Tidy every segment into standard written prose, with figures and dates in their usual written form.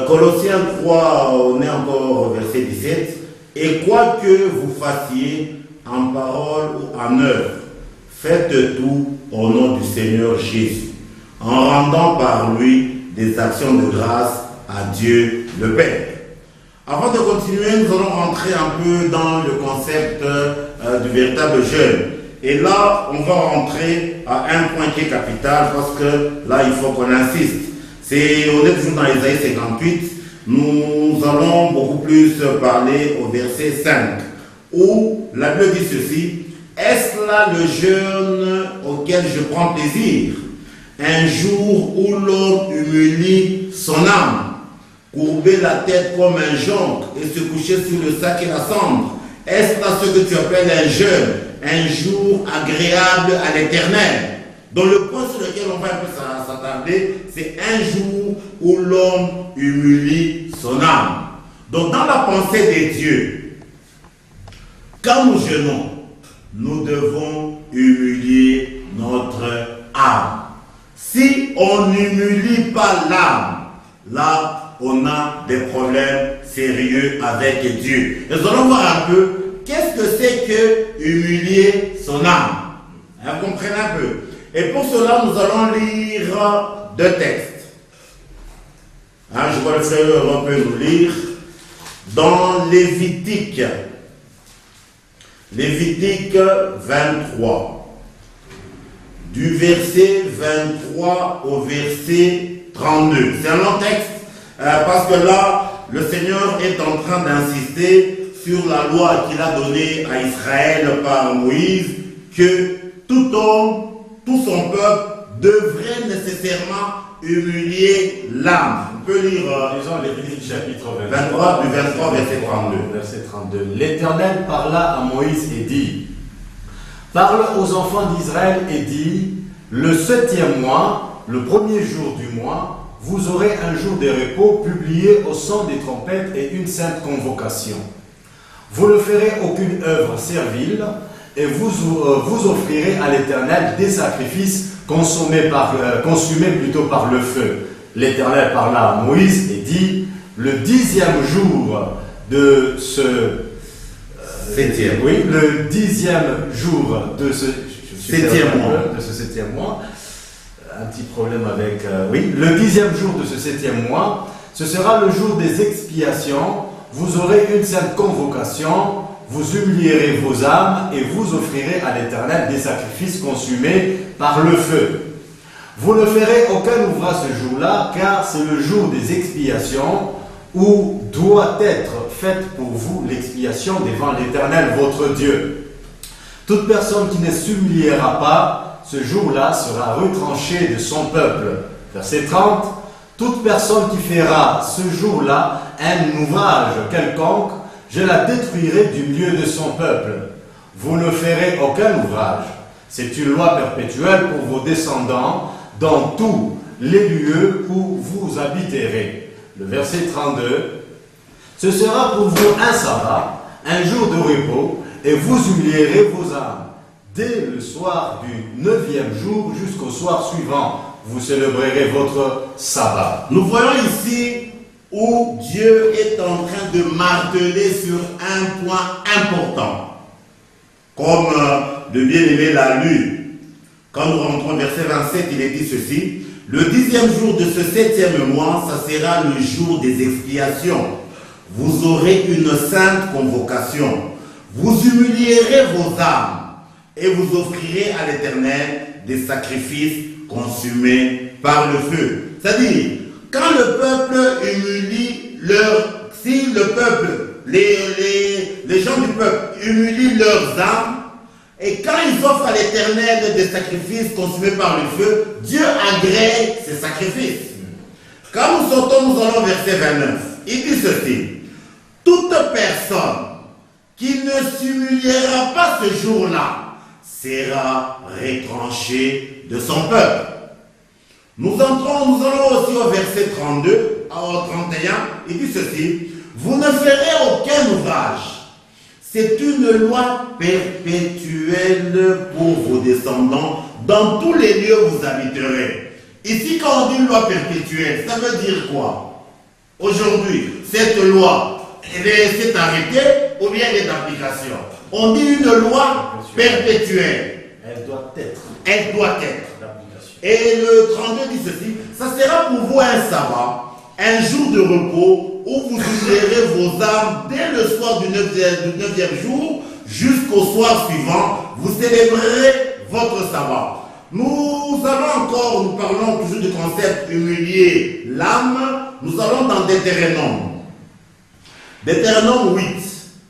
Colossiens 3, on est encore au verset 17. Et quoi que vous fassiez en parole ou en œuvre, faites tout au nom du Seigneur Jésus, en rendant par lui des actions de grâce à Dieu le Père. Avant de continuer, nous allons rentrer un peu dans le concept du véritable jeûne. Et là, on va rentrer à un point qui est capital, parce que là, il faut qu'on insiste. On est toujours dans Isaïe 58. Nous allons beaucoup plus parler au verset 5, où la Bible dit ceci: est-ce là le jeûne auquel je prends plaisir, un jour où l'homme humilie son âme, courber la tête comme un jonc et se coucher sur le sac et la cendre? Est-ce là ce que tu appelles un jeûne, un jour agréable à l'Éternel? Donc le point sur lequel on va un peu s'attarder, c'est un jour où l'homme humilie son âme. Donc dans la pensée des dieux, quand nous jeûnons, nous devons humilier notre âme. Si on n'humilie pas l'âme, là on a des problèmes sérieux avec Dieu. Nous allons voir un peu qu'est-ce que c'est que humilier son âme. Vous comprenez un peu. Et pour cela, nous allons lire deux textes. Je vois le frère, on peut nous lire dans Lévitique 23, du verset 23 au verset 32. C'est un long texte, parce que là, le Seigneur est en train d'insister sur la loi qu'il a donnée à Israël par Moïse, que tout homme, tout son peuple devrait nécessairement humilier l'âme. On peut lire disons Lévitique chapitre 23, du 23 verset 32. Verset 32. L'Éternel parla à Moïse et dit: parle aux enfants d'Israël et dit: le 7e mois, le premier jour du mois, vous aurez un jour de repos publié au son des trompettes et une sainte convocation. Vous ne ferez aucune œuvre servile, et vous offrirez à l'Éternel des sacrifices consumés par le feu. L'Éternel parla à Moïse et dit: le 10e jour de ce le 10e jour de ce 7e mois, un petit problème avec le 10e jour de ce 7e mois, ce sera le jour des expiations. Vous aurez une sainte convocation. Vous humilierez vos âmes et vous offrirez à l'Éternel des sacrifices consumés par le feu. Vous ne ferez aucun ouvrage ce jour-là, car c'est le jour des expiations, où doit être faite pour vous l'expiation devant l'Éternel votre Dieu. Toute personne qui ne s'humiliera pas ce jour-là sera retranchée de son peuple. Verset 30. Toute personne qui fera ce jour-là un ouvrage quelconque, je la détruirai du milieu de son peuple. Vous ne ferez aucun ouvrage. C'est une loi perpétuelle pour vos descendants dans tous les lieux où vous habiterez. Le verset 32. Ce sera pour vous un sabbat, un jour de repos, et vous humilierez vos âmes. Dès le soir du 9e jour jusqu'au soir suivant, vous célébrerez votre sabbat. Nous voyons ici où Dieu est en train de marteler sur un point important. Comme le bien-aimé l'a lu. Quand nous rentrons au verset 27, il est dit ceci: le 10e jour de ce 7e mois, ça sera le jour des expiations. Vous aurez une sainte convocation. Vous humilierez vos âmes et vous offrirez à l'Éternel des sacrifices consumés par le feu. C'est-à-dire, quand le peuple humilie si le peuple, les gens du peuple humilient leurs âmes, et quand ils offrent à l'Éternel des sacrifices consumés par le feu, Dieu agrée ces sacrifices. Quand nous sortons, nous allons au verset 29. Il dit ceci: toute personne qui ne s'humiliera pas ce jour-là sera retranchée de son peuple. Nous allons aussi au verset 32 au 31, il dit ceci: vous ne ferez aucun ouvrage. C'est une loi perpétuelle pour vos descendants. Dans tous les lieux où vous habiterez. Ici, quand on dit une loi perpétuelle, ça veut dire quoi? aujourd'hui, cette loi, s'est arrêtée ou bien elle est d'application? On dit une loi perpétuelle. Elle doit être. Elle doit être. Et le 32 dit ceci, ça sera pour vous un sabbat, un jour de repos où vous ouvrirez vos âmes dès le soir du 9e jour jusqu'au soir suivant. Vous célébrerez votre sabbat. Nous parlons toujours du concept humilier l'âme. Nous allons dans Deutéronome. Deutéronome 8.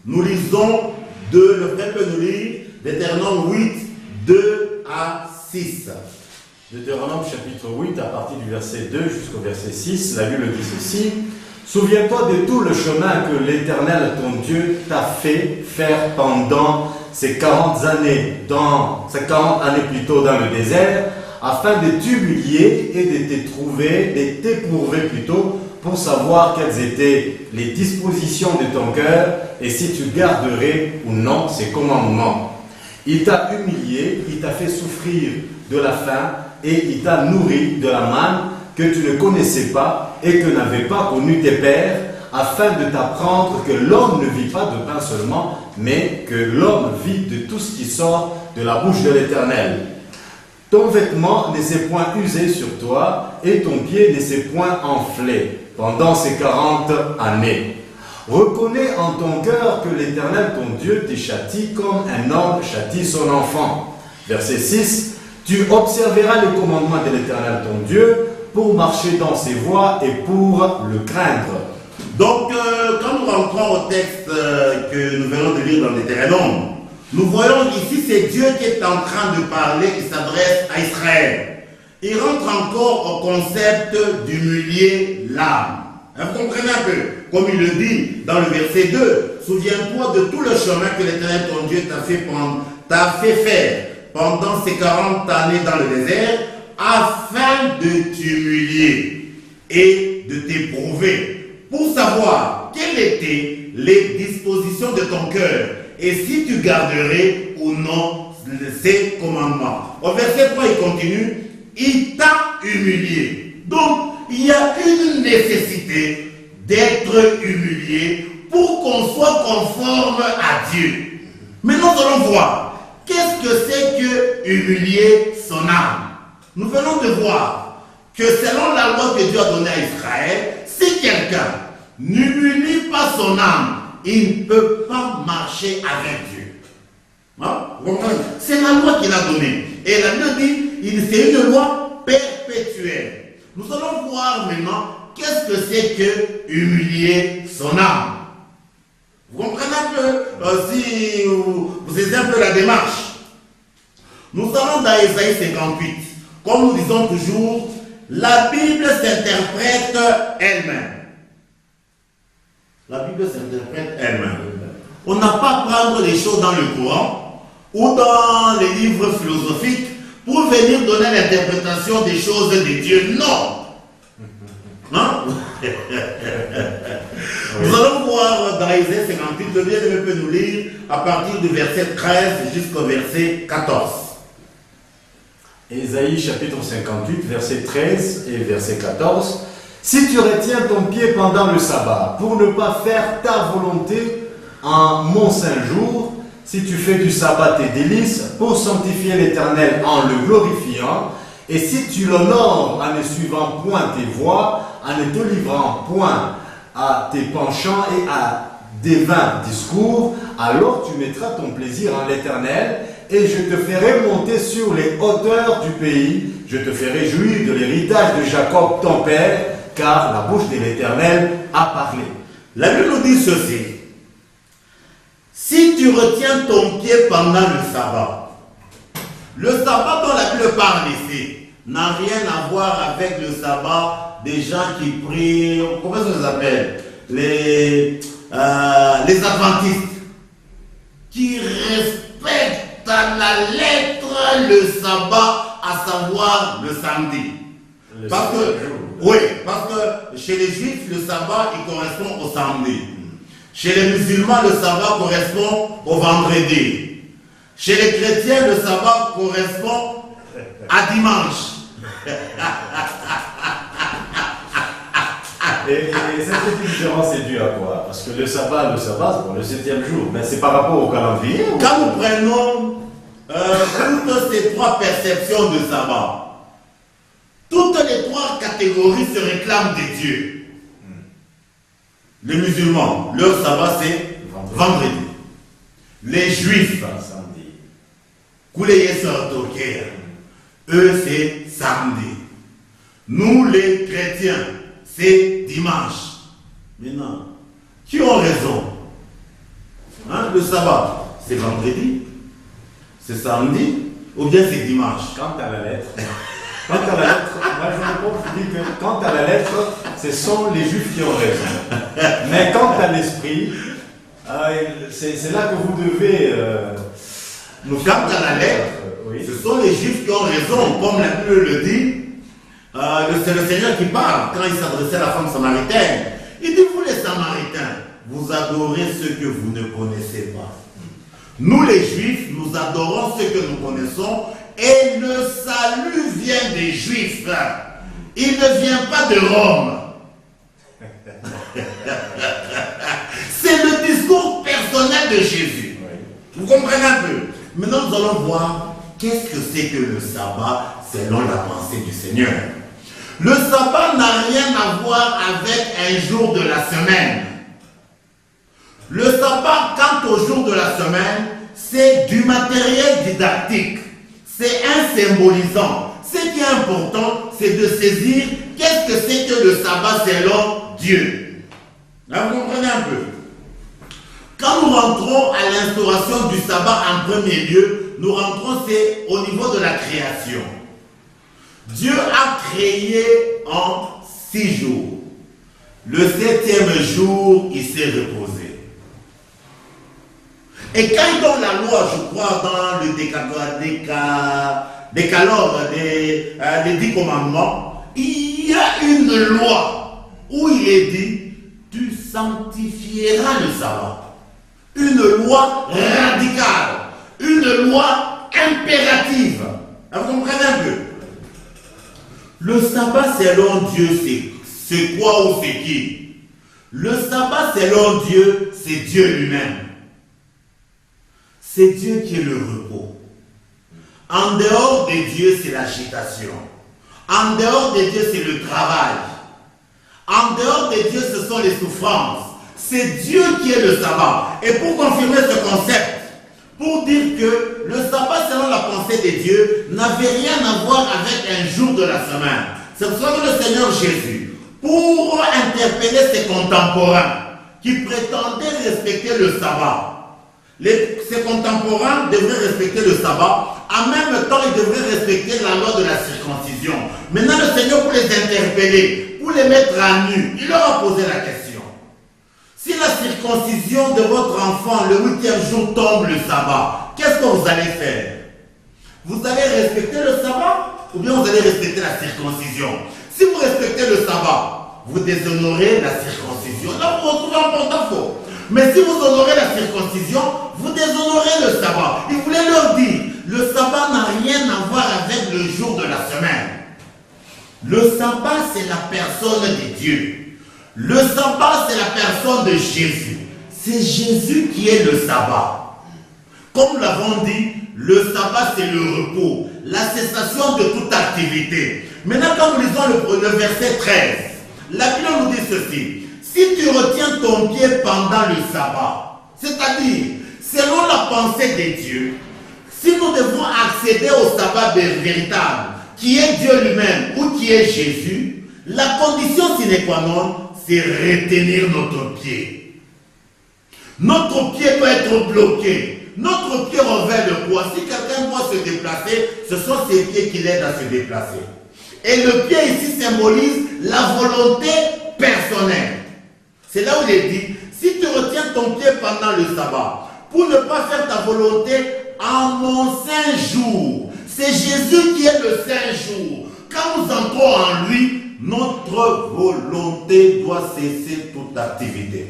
Nous lisons le frère peut nous lire Deutéronome 8, 2 à 6. Deutéronome chapitre 8, à partir du verset 2 jusqu'au verset 6, la Bible dit ceci. Souviens-toi de tout le chemin que l'Éternel, ton Dieu, t'a fait faire pendant ces 40 années, dans le désert, afin de t'humilier et de t'éprouver plutôt, pour savoir quelles étaient les dispositions de ton cœur et si tu garderais ou non ses commandements. Il t'a humilié, il t'a fait souffrir de la faim et il t'a nourri de la manne que tu ne connaissais pas et que n'avaient pas connu tes pères, afin de t'apprendre que l'homme ne vit pas de pain seulement, mais que l'homme vit de tout ce qui sort de la bouche de l'Éternel. Ton vêtement ne s'est point usé sur toi et ton pied ne s'est point enflé pendant ces 40 années. Reconnais en ton cœur que l'Éternel, ton Dieu, te châtie comme un homme châtie son enfant. Verset 6. Tu observeras les commandements de l'Éternel, ton Dieu, pour marcher dans ses voies et pour le craindre. Donc, quand nous rentrons au texte que nous venons de lire dans Deutéronome, nous voyons ici c'est Dieu qui est en train de parler, il s'adresse à Israël. Il rentre encore au concept d'humilier l'âme. Vous comprenez un peu, comme il le dit dans le verset 2, souviens-toi de tout le chemin que l'Éternel ton Dieu t'a fait faire pendant ces 40 années dans le désert, afin de t'humilier et de t'éprouver, pour savoir quelles étaient les dispositions de ton cœur, et si tu garderais ou non ces commandements. Au verset 3, il continue, il t'a humilié. Donc, il y a une nécessité d'être humilié pour qu'on soit conforme à Dieu. Maintenant, nous allons voir, qu'est-ce que c'est que humilier son âme? Nous venons de voir que selon la loi que Dieu a donnée à Israël, si quelqu'un n'humilie pas son âme, il ne peut pas marcher avec Dieu. Hein? C'est la loi qu'il a donnée. Et la Bible dit, c'est une loi perpétuelle. Nous allons voir maintenant qu'est-ce que c'est que humilier son âme. Vous comprenez un peu, si vous aidez un peu la démarche. Nous allons dans Ésaïe 58. Comme nous disons toujours, la Bible s'interprète elle-même. La Bible s'interprète elle-même. On n'a pas à prendre les choses dans le courant ou dans les livres philosophiques pour venir donner l'interprétation des choses de Dieu. Non. Hein? Nous allons voir dans Ésaïe 58, le bien-aimé peut nous lire à partir du verset 13 jusqu'au verset 14. Ésaïe chapitre 58, verset 13 et verset 14. Si tu retiens ton pied pendant le sabbat, pour ne pas faire ta volonté en mon saint jour, si tu fais du sabbat tes délices, pour sanctifier l'Éternel en le glorifiant, et si tu l'honores en ne suivant point tes voies, en ne te livrant point à tes penchants et à des vains discours, alors tu mettras ton plaisir en l'Éternel, et je te ferai monter sur les hauteurs du pays, je te ferai jouir de l'héritage de Jacob ton père, car la bouche de l'Éternel a parlé. La Bible nous dit ceci. Si tu retiens ton pied pendant le sabbat dont la Bible parle ici n'a rien à voir avec le sabbat des gens qui prient, comment ça s'appelle, les adventistes, qui respectent à la lettre le sabbat, à savoir le samedi. Parce que chez les juifs, le sabbat il correspond au samedi. Chez les musulmans, le sabbat correspond au vendredi. Chez les chrétiens, le sabbat correspond à dimanche. Et cette petite différence est due à quoi? Parce que le sabbat, c'est bon, le 7e jour, mais c'est par rapport au calendrier. Quand nous prenons toutes ces trois perceptions de sabbat, toutes les trois catégories se réclament des dieux. Les musulmans, leur sabbat c'est vendredi. Les juifs, samedi. Eux c'est samedi. Nous les chrétiens, c'est dimanche. Maintenant, qui ont raison? Le sabbat, c'est vendredi, c'est samedi, ou bien c'est dimanche? Quant à la lettre, moi je dis que quant à la lettre, ce sont les juifs qui ont raison. Mais quant à l'esprit, c'est là que vous devez nous quant à la lettre, oui. Ce sont les juifs qui ont raison, comme la Bible le dit. C'est le Seigneur qui parle quand il s'adressait à la femme samaritaine. Il dit, vous les Samaritains, vous adorez ceux que vous ne connaissez pas. Nous les Juifs, nous adorons ceux que nous connaissons, et le salut vient des Juifs. Il ne vient pas de Rome. C'est le discours personnel de Jésus. Vous comprenez un peu? Maintenant, nous allons voir qu'est-ce que c'est que le sabbat selon la pensée du Seigneur. Le sabbat n'a rien à voir avec un jour de la semaine. Le sabbat, quant au jour de la semaine, c'est du matériel didactique. C'est un symbolisant. Ce qui est important, c'est de saisir qu'est-ce que c'est que le sabbat selon Dieu. Là, vous comprenez un peu? Quand nous rentrons à l'instauration du sabbat en premier lieu, nous rentrons, c'est au niveau de la création. Dieu a créé en 6 jours. Le 7e jour, il s'est reposé. Et quand il donne la loi, je crois, dans le décalogue des 10 commandements, il y a une loi où il est dit, tu sanctifieras le sabbat. Une loi radicale, une loi impérative. Vous comprenez un peu? Le sabbat selon Dieu, c'est quoi ou c'est qui? Le sabbat selon Dieu, c'est Dieu lui-même. C'est Dieu qui est le repos. En dehors de Dieu, c'est l'agitation. En dehors de Dieu, c'est le travail. En dehors de Dieu, ce sont les souffrances. C'est Dieu qui est le sabbat. Et pour confirmer ce concept, pour dire que le sabbat selon la pensée de Dieu n'avait rien à voir avec un jour de la semaine. C'est pour ça que le Seigneur Jésus, pour interpeller ses contemporains qui prétendaient respecter le sabbat, ses contemporains devraient respecter le sabbat, en même temps ils devraient respecter la loi de la circoncision. Maintenant le Seigneur, pour les interpeller, pour les mettre à nu, il leur a posé la question. Si la circoncision de votre enfant le 8e jour tombe le sabbat, qu'est-ce que vous allez faire? Vous allez respecter le sabbat ou bien vous allez respecter la circoncision? Si vous respectez le sabbat, vous déshonorez la circoncision. Là, vous vous retrouvez en porte-à-faux. Mais si vous honorez la circoncision, vous déshonorez le sabbat. Il voulait leur dire, le sabbat n'a rien à voir avec le jour de la semaine. Le sabbat, c'est la personne de Dieu. Le sabbat, c'est la personne de Jésus. C'est Jésus qui est le sabbat. Comme nous l'avons dit, le sabbat, c'est le repos, la cessation de toute activité. Maintenant, quand nous lisons le verset 13, la Bible nous dit ceci. Si tu retiens ton pied pendant le sabbat, c'est-à-dire, selon la pensée de Dieu, si nous devons accéder au sabbat véritable, qui est Dieu lui-même ou qui est Jésus, la condition sine qua non, c'est retenir notre pied. Notre pied doit être bloqué. Notre pied revêt le poids. Si quelqu'un doit se déplacer, ce sont ses pieds qui l'aident à se déplacer. Et le pied ici symbolise la volonté personnelle. C'est là où il est dit, si tu retiens ton pied pendant le sabbat, pour ne pas faire ta volonté en mon saint jour, c'est Jésus qui est le saint jour. Quand nous entrons en lui, notre volonté doit cesser toute activité.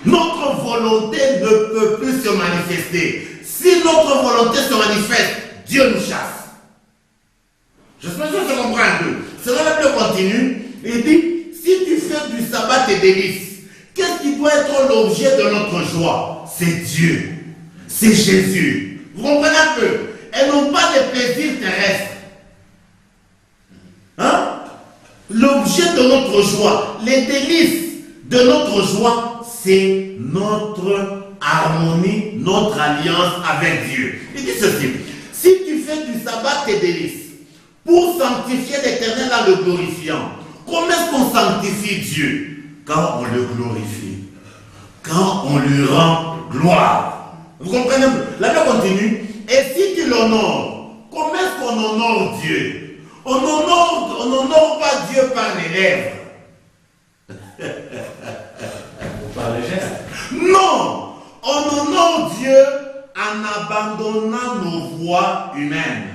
Notre volonté ne peut plus se manifester. Si notre volonté se manifeste, Dieu nous chasse. J'espère que je comprends un peu. C'est là que le continue. Il dit, si tu fais du sabbat tes délices, qu'est-ce qui doit être l'objet de notre joie? C'est Dieu. C'est Jésus. Vous comprenez un peu? Et non pas les plaisirs terrestres. Hein? L'objet de notre joie, les délices de notre joie, c'est notre harmonie, notre alliance avec Dieu. Il dit ceci: si tu fais du sabbat tes délices, pour sanctifier l'Éternel en le glorifiant, comment est-ce qu'on sanctifie Dieu? Quand on le glorifie, quand on lui rend gloire. Vous comprenez? La Bible continue. Et si tu l'honores, comment est-ce qu'on honore Dieu? On n'honore pas Dieu par les lèvres. Par les gestes? Non! On honore Dieu en abandonnant nos voies humaines.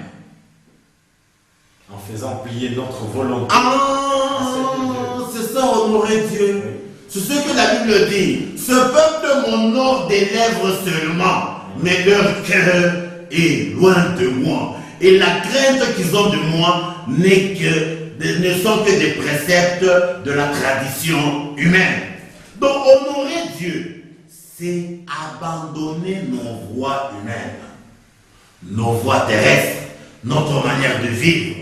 En faisant plier notre volonté. Ah, c'est ça, honorer Dieu. Oui. C'est ce que la Bible dit. Ce peuple m'honore des lèvres seulement, mais leur cœur est loin de moi. Et la crainte qu'ils ont de moi ne sont que des préceptes de la tradition humaine. Donc honorer Dieu, c'est abandonner nos voies humaines, nos voies terrestres, notre manière de vivre.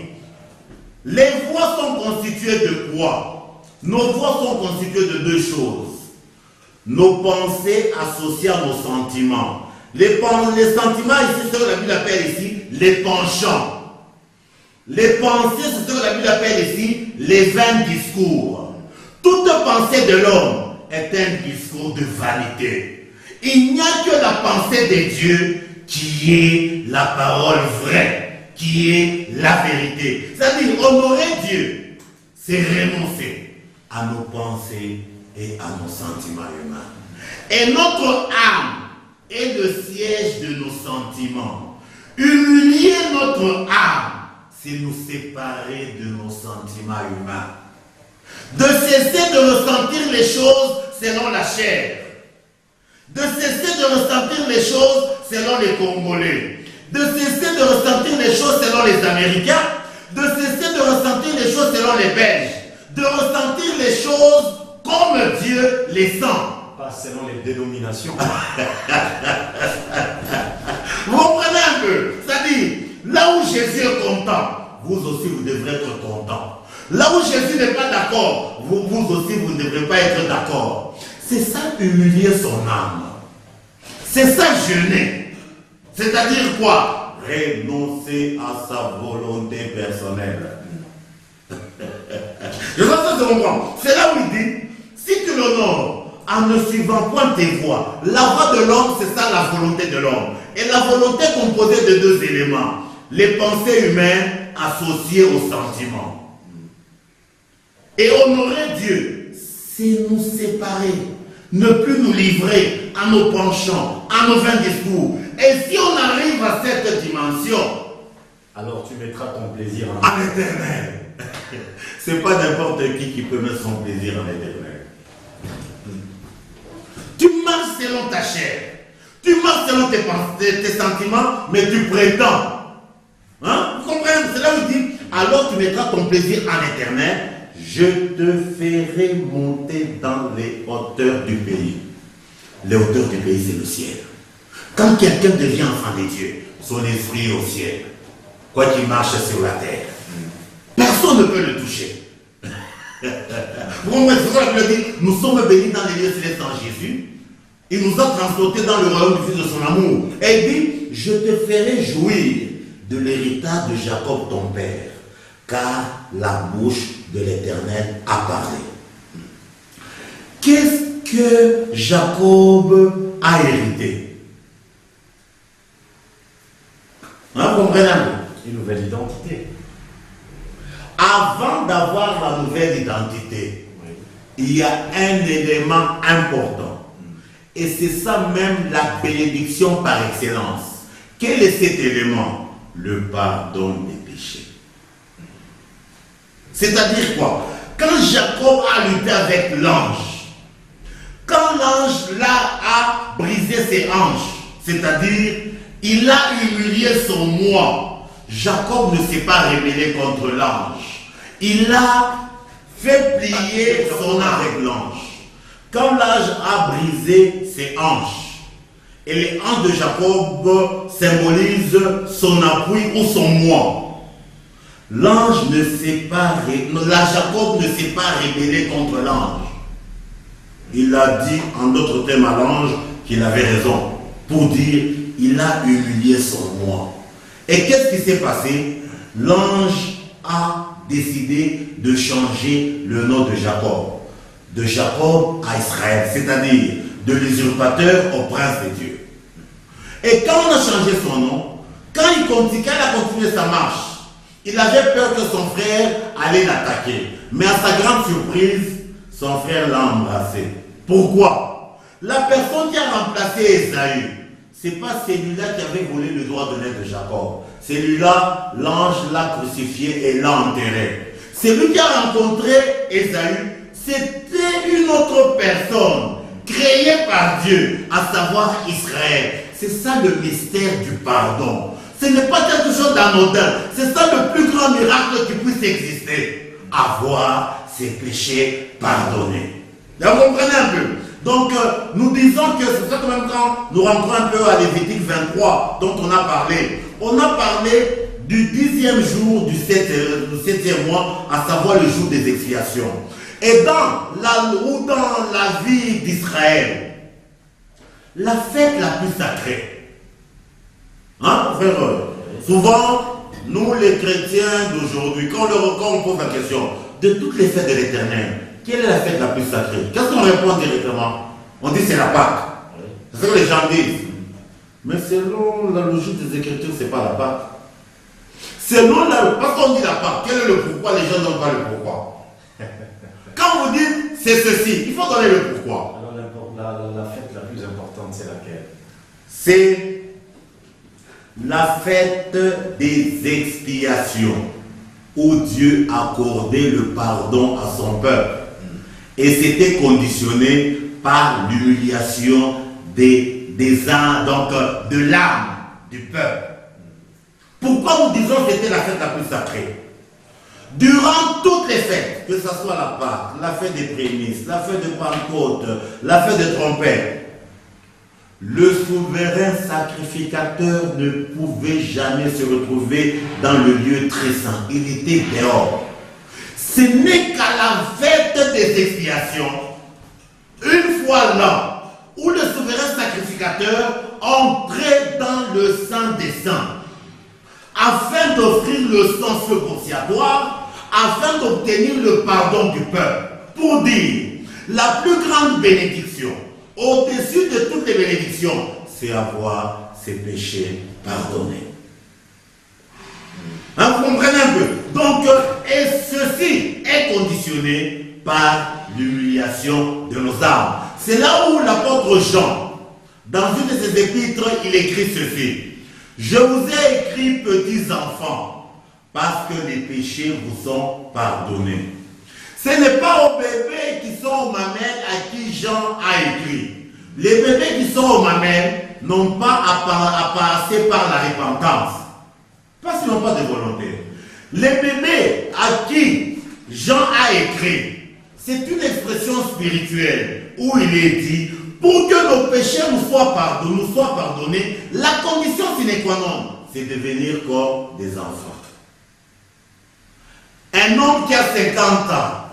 Les voies sont constituées de quoi? Nos voies sont constituées de deux choses. Nos pensées associées à nos sentiments. Les sentiments ici, c'est ce que la Bible appelle ici les penchants. Les pensées, c'est ce que la Bible appelle ici les vains discours. Toute pensée de l'homme est un discours de vanité. Il n'y a que la pensée de Dieu qui est la parole vraie, qui est la vérité. C'est-à-dire, honorer Dieu, c'est renoncer à nos pensées et à nos sentiments humains. Et notre âme est le siège de nos sentiments. Humilier notre âme, c'est nous séparer de nos sentiments humains. De cesser de ressentir les choses selon la chair. De cesser de ressentir les choses selon les Congolais. De cesser de ressentir les choses selon les Américains. De cesser de ressentir les choses selon les Belges. De ressentir les choses comme Dieu les sent. Pas selon les dénominations. Vous comprenez un peu? C'est-à-dire, là où Jésus est content, vous aussi vous devrez être content. Là où Jésus n'est pas d'accord, vous aussi vous ne devrez pas être d'accord. C'est ça humilier son âme. C'est ça jeûner. C'est-à-dire quoi? Renoncer à sa volonté personnelle. Je pense que c'est comprendre. C'est là où il dit, si tu l'honores en ne suivant point tes voies, la voie de l'homme, c'est ça la volonté de l'homme. Et la volonté est composée de deux éléments. Les pensées humaines associées aux sentiments. Et honorer Dieu, c'est nous séparer, ne plus nous livrer à nos penchants, à nos vains discours. Et si on arrive à cette dimension, alors tu mettras ton plaisir en éternel. C'est pas n'importe qui peut mettre son plaisir en éternel. Tu marches selon ta chair, tu marches selon tes sentiments, mais tu prétends. Hein? Vous comprenez? C'est là où il dit, alors tu mettras ton plaisir en éternel. Je te ferai monter dans les hauteurs du pays. Les hauteurs du pays, c'est le ciel. Quand quelqu'un devient enfant de Dieu, son esprit est au ciel. Quoi qu'il marche sur la terre, personne ne peut le toucher. Vous comprenez? C'est ça que je dis. Nous sommes bénis dans les lieux célestes en Jésus. Il nous a transportés dans le royaume du Fils de son amour. Et il dit, je te ferai jouir de l'héritage de Jacob ton père, car la bouche de l'Éternel a parlé. Qu'est-ce que Jacob a hérité? Hein, vous comprenez? Une nouvelle identité. Avant d'avoir la nouvelle identité, oui, il y a un élément important. Et c'est ça même la bénédiction par excellence. Quel est cet élément? Le pardon des péchés. C'est-à-dire quoi? Quand Jacob a lutté avec l'ange, quand l'ange là a brisé ses hanches, c'est-à-dire il a humilié son moi, Jacob ne s'est pas rebellé contre l'ange. Il a fait plier son arc avec l'ange. Quand l'ange a brisé ses hanches, et les hanches de Jacob symbolisent son appui ou son moi. L'ange ne s'est pas, Jacob ne s'est pas rébellé contre l'ange. Il a dit en d'autres termes à l'ange qu'il avait raison. Pour dire, il a humilié son moi. Et qu'est-ce qui s'est passé? L'ange a décidé de changer le nom de Jacob. De Jacob à Israël, c'est-à-dire de l'usurpateur au prince de Dieu. Et quand on a changé son nom, quand il a continué sa marche, il avait peur que son frère allait l'attaquer. Mais à sa grande surprise, son frère l'a embrassé. Pourquoi? La personne qui a remplacé Esaü, ce n'est pas celui-là qui avait volé le droit de l'aide de Jacob. Celui-là, l'ange l'a crucifié et l'a enterré. Celui qui a rencontré Esaü, c'était une autre personne créée par Dieu, à savoir Israël. C'est ça le mystère du pardon. Ce n'est pas quelque chose d'anodin. C'est ça le plus grand miracle qui puisse exister. Avoir ses péchés pardonnés. Vous comprenez un peu? Donc, nous disons que c'est ça que même quand nous rentrons un peu à Lévitique 23, dont on a parlé. On a parlé du 10e jour du 7e mois, à savoir le jour des expiations. Et dans la vie d'Israël, la fête la plus sacrée, hein, frère, souvent, nous les chrétiens d'aujourd'hui, quand on pose la question de toutes les fêtes de l'Éternel, quelle est la fête la plus sacrée? Qu'est-ce qu'on répond directement? On dit c'est la Pâque. C'est ce que les gens disent. Mais selon la logique des Écritures, c'est pas la Pâque. Parce qu'on dit la Pâque, quel est le pourquoi? Les gens n'ont pas le pourquoi. Quand vous dites c'est ceci, il faut donner le pourquoi. Alors la fête la plus importante, c'est laquelle? C'est la fête des expiations, où Dieu accordait le pardon à son peuple. Et c'était conditionné par l'humiliation de l'âme du peuple. Pourquoi nous disons que c'était la fête la plus sacrée? Durant toutes les fêtes, que ce soit la Pâque, la fête des prémices, la fête de Pentecôte, la fête de trompette, le souverain sacrificateur ne pouvait jamais se retrouver dans le lieu très saint. Il était dehors. Ce n'est qu'à la fête des expiations, une fois là, où le souverain sacrificateur entrait dans le Saint des Saints, afin d'offrir le sang propitiatoire, afin d'obtenir le pardon du peuple. Pour dire, la plus grande bénédiction, au-dessus de toutes les bénédictions, c'est avoir ses péchés pardonnés. Hein, vous comprenez un peu? Donc, et ceci est conditionné par l'humiliation de nos âmes. C'est là où l'apôtre Jean, dans une de ses épîtres, il écrit ceci. Je vous ai écrit, petits enfants, parce que les péchés vous sont pardonnés. Ce n'est pas aux bébés qui sont aux mamelles à qui Jean a écrit. Les bébés qui sont aux mamelles n'ont pas à passer par la repentance. Parce qu'ils n'ont pas de volonté. Les bébés à qui Jean a écrit, c'est une expression spirituelle où il est dit, pour que nos péchés nous soient pardonnés, la condition sine qua non, c'est de devenir comme des enfants. Un homme qui a 50 ans,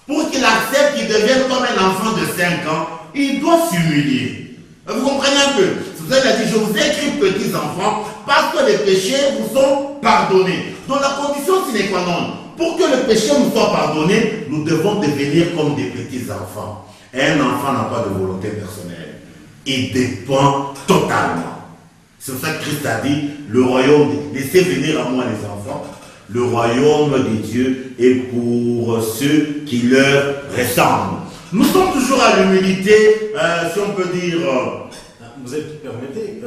pour qu'il accepte qu'il devienne comme un enfant de 5 ans, il doit s'humilier. Vous comprenez un peu? C'est pour ça qu'il a dit, je vous ai écrit petits enfants, parce que les péchés vous sont pardonnés. Donc la condition sine qua non, pour que le péché nous soit pardonné, nous devons devenir comme des petits enfants. Un enfant n'a pas de volonté personnelle. Il dépend totalement. C'est pour ça que Christ a dit, le royaume, laissez venir à moi les enfants, le royaume de Dieu est pour ceux qui leur ressemblent. Nous sommes toujours à l'humilité, si on peut dire... Vous permettez,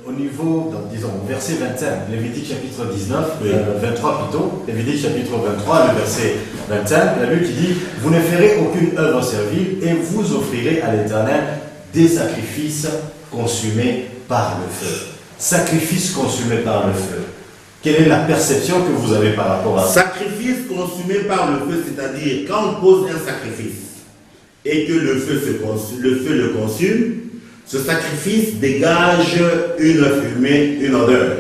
au niveau, disons, verset 25, Lévitique chapitre 19, oui. 23 plutôt, Lévitique chapitre 23, le verset 25, la Bible qui dit, vous ne ferez aucune œuvre servile et vous offrirez à l'Éternel des sacrifices consumés par le feu. Sacrifices consumés par le feu. Quelle est la perception que vous avez par rapport à ça? Sacrifice consumé par le feu, c'est-à-dire quand on pose un sacrifice et que le feu le consume, ce sacrifice dégage une fumée, une odeur.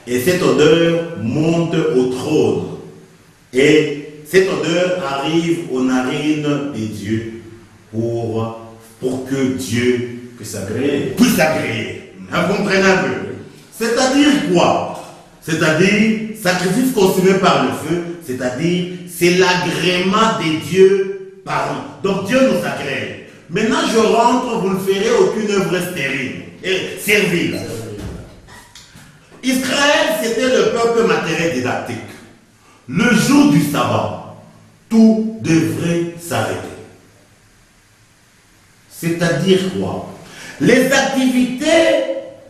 Et cette odeur monte au trône. Et cette odeur arrive aux narines de Dieu pour que Dieu puisse agréer. Vous comprenez un peu? C'est-à-dire quoi? C'est-à-dire, sacrifice consumé par le feu, c'est-à-dire, c'est l'agrément de Dieu par nous. Donc Dieu nous agrée. Maintenant, je rentre, vous ne ferez aucune œuvre stérile et servile. Israël, c'était le peuple matériel didactique. Le jour du sabbat, tout devrait s'arrêter. C'est-à-dire quoi? Les activités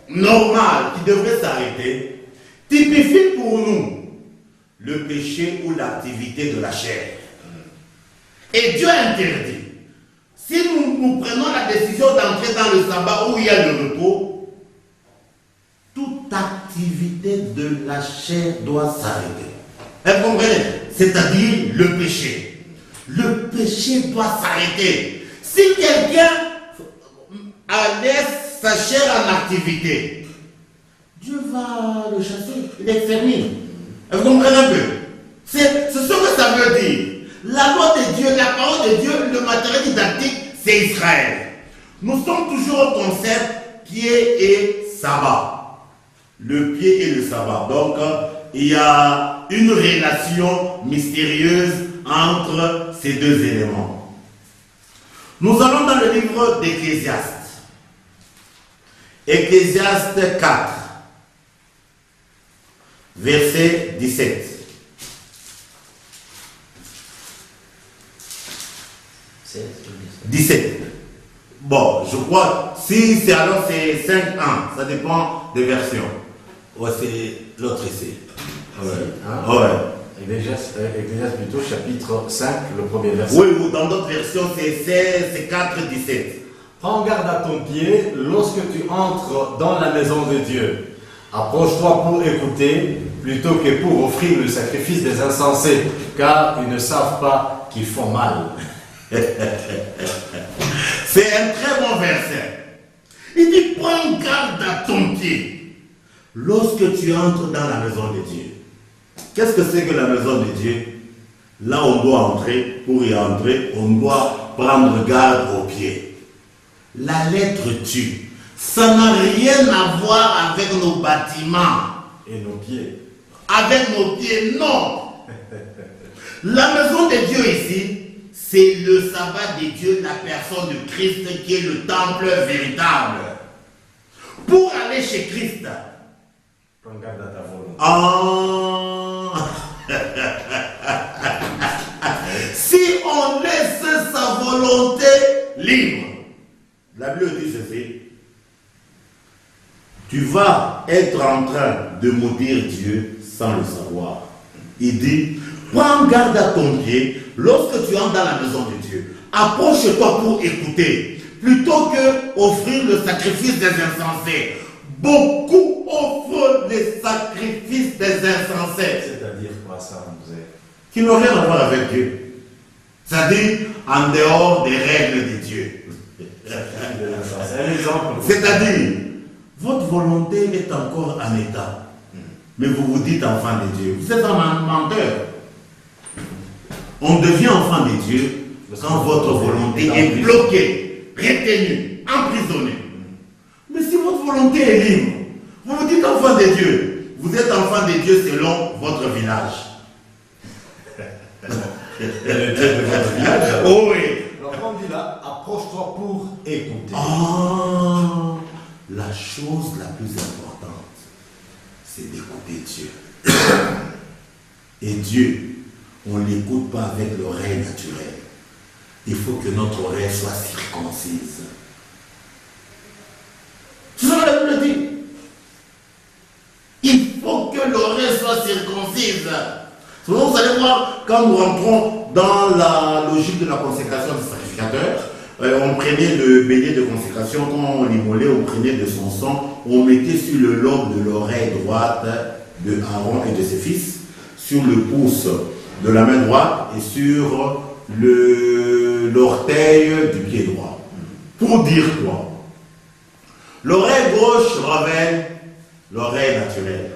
normales qui devraient s'arrêter typifient pour nous le péché ou l'activité de la chair. Et Dieu interdit. Si nous prenons la décision d'entrer dans le sabbat où il y a le repos, toute activité de la chair doit s'arrêter. Vous comprenez? C'est-à-dire le péché. Le péché doit s'arrêter. Si quelqu'un laisse sa chair en activité, Dieu va le chasser, il extermine. Vous comprenez un peu? C'est ce que ça veut dire. La loi de Dieu, la parole de Dieu, le matériel didactique, c'est Israël. Nous sommes toujours au concept pied et sabbat. Le pied et le sabbat. Donc, il y a une relation mystérieuse entre ces deux éléments. Nous allons dans le livre d'Ecclésiaste. Ecclésiaste 4, verset 17. 17. Bon, je crois, si c'est alors c'est 5.1, ça dépend des versions. Ouais, c'est l'autre ici. Ecclésiaste plutôt, chapitre 5, le premier verset. Oui, ou dans d'autres versions, c'est 4, 17. Prends garde à ton pied lorsque tu entres dans la maison de Dieu. Approche-toi pour écouter, plutôt que pour offrir le sacrifice des insensés, car ils ne savent pas qu'ils font mal. C'est un très bon verset. Il dit, prends garde à ton pied lorsque tu entres dans la maison de Dieu. Qu'est-ce que c'est que la maison de Dieu? Là, on doit entrer. Pour y entrer, on doit prendre garde aux pieds. La lettre tue. Ça n'a rien à voir avec nos bâtiments. Et nos pieds. Avec nos pieds, non. La maison de Dieu ici, c'est le sabbat de Dieu, la personne de Christ qui est le temple véritable. Pour aller chez Christ, prends garde à ta volonté. Si on laisse sa volonté libre, la Bible dit ceci, tu vas être en train de maudire Dieu sans le savoir. Il dit, prends garde à ton pied lorsque tu entres dans la maison de Dieu. Approche-toi pour écouter, plutôt que offrir le sacrifice des insensés. Beaucoup offrent les sacrifices des insensés. C'est-à-dire quoi ça, Mosè? Qui n'ont rien à voir avec Dieu. C'est-à-dire en dehors des règles de Dieu. C'est un exemple. C'est-à-dire, votre volonté est encore en état. Mais vous vous dites enfant de Dieu. Vous êtes un menteur. On devient enfant de Dieu quand votre volonté est bloquée, retenue, emprisonnée. Mais si votre volonté est libre, vous vous dites enfant de Dieu. Vous êtes enfant de Dieu selon votre village. Le Dieu de votre village. Oh oui. Alors quand on dit là, approche-toi pour écouter. La chose la plus importante, c'est d'écouter Dieu. Et Dieu, on ne l'écoute pas avec l'oreille naturelle. Il faut que notre oreille soit circoncise. C'est ce que la Bible dit. Il faut que l'oreille soit circoncise. Sinon, vous allez voir, quand nous rentrons dans la logique de la consécration du sacrificateur, on prenait le bélier de consécration, quand on l'immolait, on prenait de son sang, on mettait sur le lobe de l'oreille droite de Aaron et de ses fils, sur le pouce de la main droite et sur l'orteil du pied droit. Pour dire quoi? L'oreille gauche révèle l'oreille naturelle.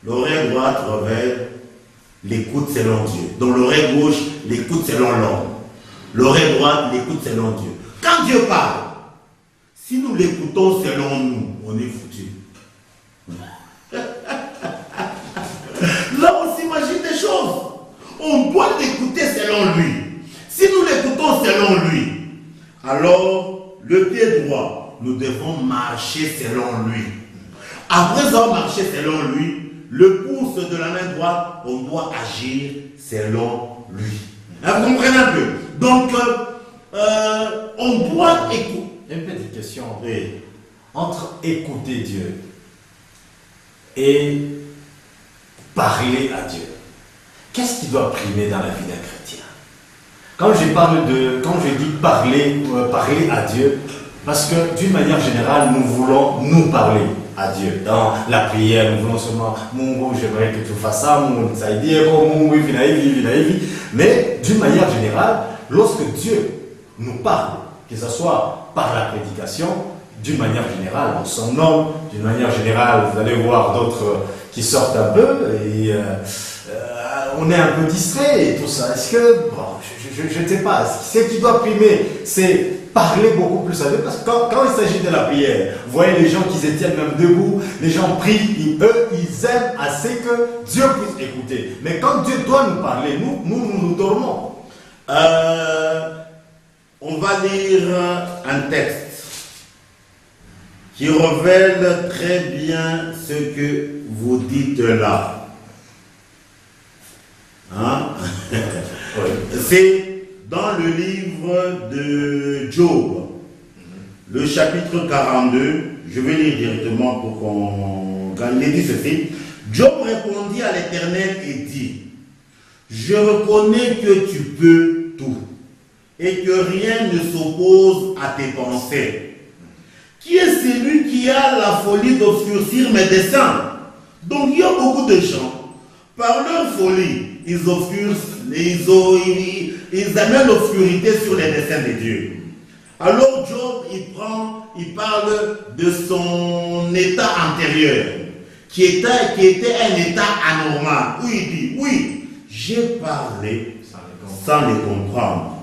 L'oreille droite révèle l'écoute selon Dieu. Donc l'oreille gauche, l'écoute selon l'homme. L'oreille droite, l'écoute selon Dieu. Quand Dieu parle, si nous l'écoutons selon nous, on est foutu. Là, on s'imagine des choses. On doit l'écouter selon lui. Si nous l'écoutons selon lui, alors le pied droit, nous devons marcher selon lui. Après avoir marché selon lui, le pouce de la main droite, on doit agir selon lui. Vous comprenez un peu? Donc, on doit écouter. Une petite question. Oui. Entre écouter Dieu et parler à Dieu, qu'est-ce qui doit primer dans la vie d'un chrétien? Quand je dis parler à Dieu, parce que d'une manière générale, nous voulons nous parler à Dieu. Dans la prière, nous voulons seulement Mungu, j'aimerais que tu fasses ça, Mungu, ça y dit, Mungu, mais d'une manière générale, lorsque Dieu nous parle, que ce soit par la prédication, d'une manière générale, on s'en nomme, d'une manière générale, vous allez voir d'autres qui sortent un peu, et on est un peu distrait et tout ça. Est-ce que, bon, je ne sais pas, ce qui doit primer, c'est parler beaucoup plus à Dieu, parce que quand il s'agit de la prière, vous voyez les gens qui se tiennent même debout, les gens prient, eux, ils aiment assez que Dieu puisse écouter. Mais quand Dieu doit nous parler, nous dormons. On va lire un texte qui révèle très bien ce que vous dites là. Hein? Oui. C'est dans le livre de Job, le chapitre 42. Je vais lire directement pour qu'on gagne. Il dit ceci. Job répondit à l'Éternel et dit: je reconnais que tu peux tout et que rien ne s'oppose à tes pensées. Qui est celui qui a la folie d'obscurcir mes desseins? Donc il y a beaucoup de gens, par leur folie, ils amènent l'obscurité sur les desseins de Dieu. Alors Job, il parle de son état antérieur, qui était un état anormal, où il dit, oui, j'ai parlé sans les comprendre,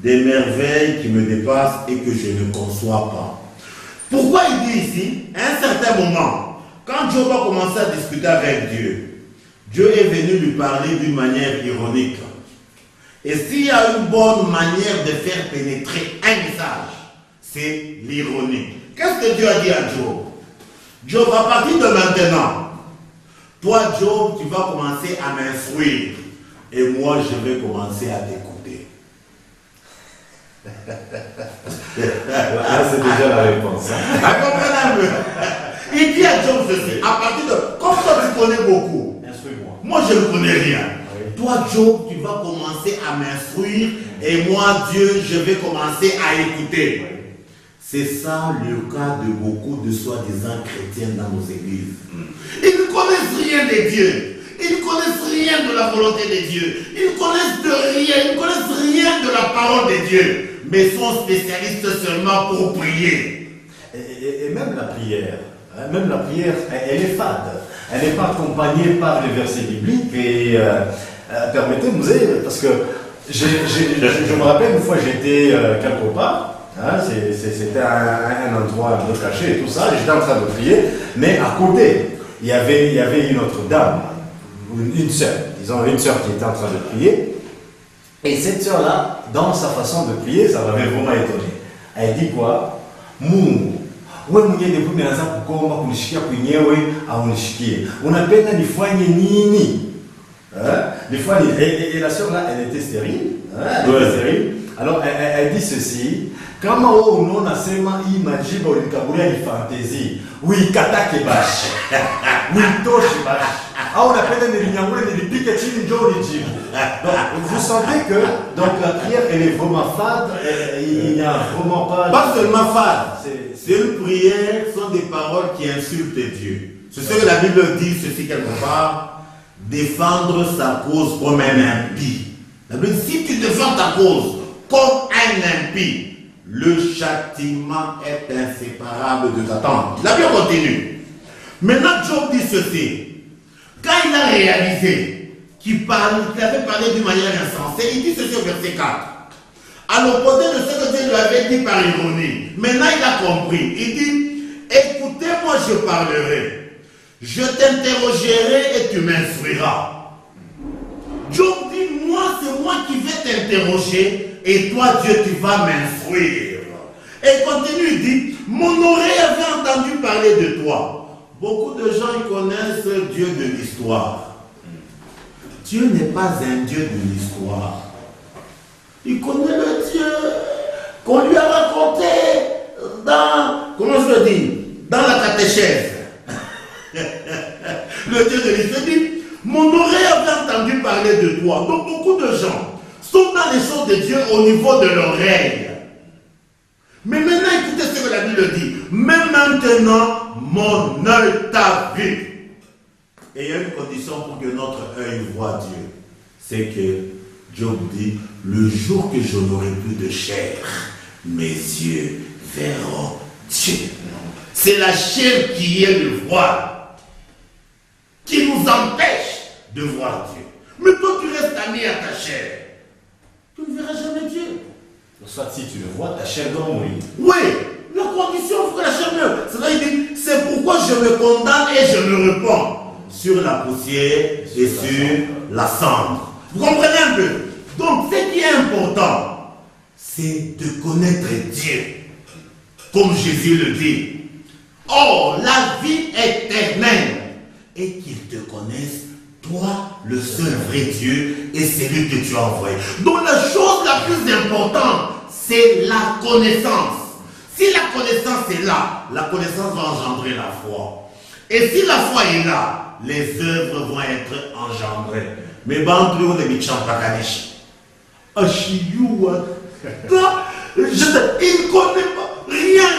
des merveilles qui me dépassent et que je ne conçois pas. Pourquoi il dit ici, à un certain moment, quand Job a commencé à discuter avec Dieu, Dieu est venu lui parler d'une manière ironique. Et s'il y a une bonne manière de faire pénétrer un message, c'est l'ironie. Qu'est-ce que Dieu a dit à Job? Job, à partir de maintenant, toi Job, tu vas commencer à m'instruire et moi je vais commencer à t'écouter. Là, c'est déjà la réponse. Il dit à Job ceci, à partir de... Comme toi tu connais beaucoup, instruis-moi. Moi je ne connais rien. Oui. Toi Job, tu vas commencer à m'instruire et moi Dieu, je vais commencer à écouter. Oui. C'est ça le cas de beaucoup de soi-disant chrétiens dans nos églises. Ils ne connaissent rien de Dieu. Ils ne connaissent rien de la volonté de Dieu. Ils ne connaissent de rien. Ils ne connaissent rien de la parole de Dieu. Mais sont spécialistes seulement pour prier. Et même la prière, elle est fade. Elle n'est pas accompagnée par les versets bibliques. Et permettez-moi, parce que je me rappelle une fois j'étais quelque part. Hein, c'était un endroit un peu caché et tout ça. J'étais en train de prier, mais à côté, il y avait une autre dame, une sœur, disons une sœur qui était en train de prier. Et cette sœur-là, dans sa façon de prier, ça m'avait vraiment étonné. Elle dit quoi? Mungu, wewe mwenyewe ndipo umeanza kukomba kunishikia kwenyewe au nishikie. Unapenda nifanye nini? Et la sœur là, elle était stérile. Elle était stérile. Alors elle dit ceci. Kama wewe unaona sema hii majibu ulikabulia ni fantasy. Uitatake bashi. Uitoshe bashi. Au unapenda nilinyangule nilipike chini njoo nijibu. Donc vous sentez que donc la prière elle est vraiment fade, il n'y a vraiment pas seulement fade. C'est une prière, ce sont des paroles qui insultent Dieu. C'est ce que la Bible dit, ceci quelque part, défendre sa cause comme un impie. La Bible dit, si tu défends ta cause comme un impie, le châtiment est inséparable de ta tente. La Bible continue. Maintenant, Job dit ceci. Quand il a réalisé qu'il avait parlé d'une manière insensée, il dit ceci au verset 4. À l'opposé de ce que Dieu lui avait dit par ironie. Maintenant, il a compris. Il dit, écoutez-moi, je parlerai. Je t'interrogerai et tu m'instruiras. Job dit, moi, c'est moi qui vais t'interroger et toi, Dieu, tu vas m'instruire. Et il continue, il dit, mon oreille avait entendu parler de toi. Beaucoup de gens ils connaissent Dieu de l'histoire. Dieu n'est pas un Dieu de l'histoire. Il connaît le Dieu qu'on lui a raconté dans, comment je veux dire, dans la catéchèse. Le Dieu de l'histoire dit, mon oreille avait entendu parler de toi. Donc beaucoup de gens sont dans les choses de Dieu au niveau de l'oreille. Mais maintenant, écoutez ce que la Bible dit. Mais maintenant, mon œil t'a vu. Et il y a une condition pour que notre œil voit Dieu. C'est que Job dit, le jour que je n'aurai plus de chair, mes yeux verront Dieu. C'est la chair qui est le voile, qui nous empêche de voir Dieu. Mais toi, tu restes ami à ta chair. Tu ne verras jamais Dieu. Soit si tu le vois, ta chair doit mourir. Oui, la condition pour que la chair meure. C'est pourquoi je me condamne et je me répands sur la poussière et sur la cendre. Vous comprenez un peu? Donc, ce qui est important, c'est de connaître Dieu. Comme Jésus le dit. Or, la vie éternelle est qu'ils te connaissent, toi, le seul vrai Dieu, et celui que tu as envoyé. Donc, la chose la plus importante, c'est la connaissance. Si la connaissance est là, la connaissance va engendrer la foi. Et si la foi est là, les œuvres vont être engendrées. Mais bantu on est bicham pakanish. Achiyua. Il ne connaît pas rien.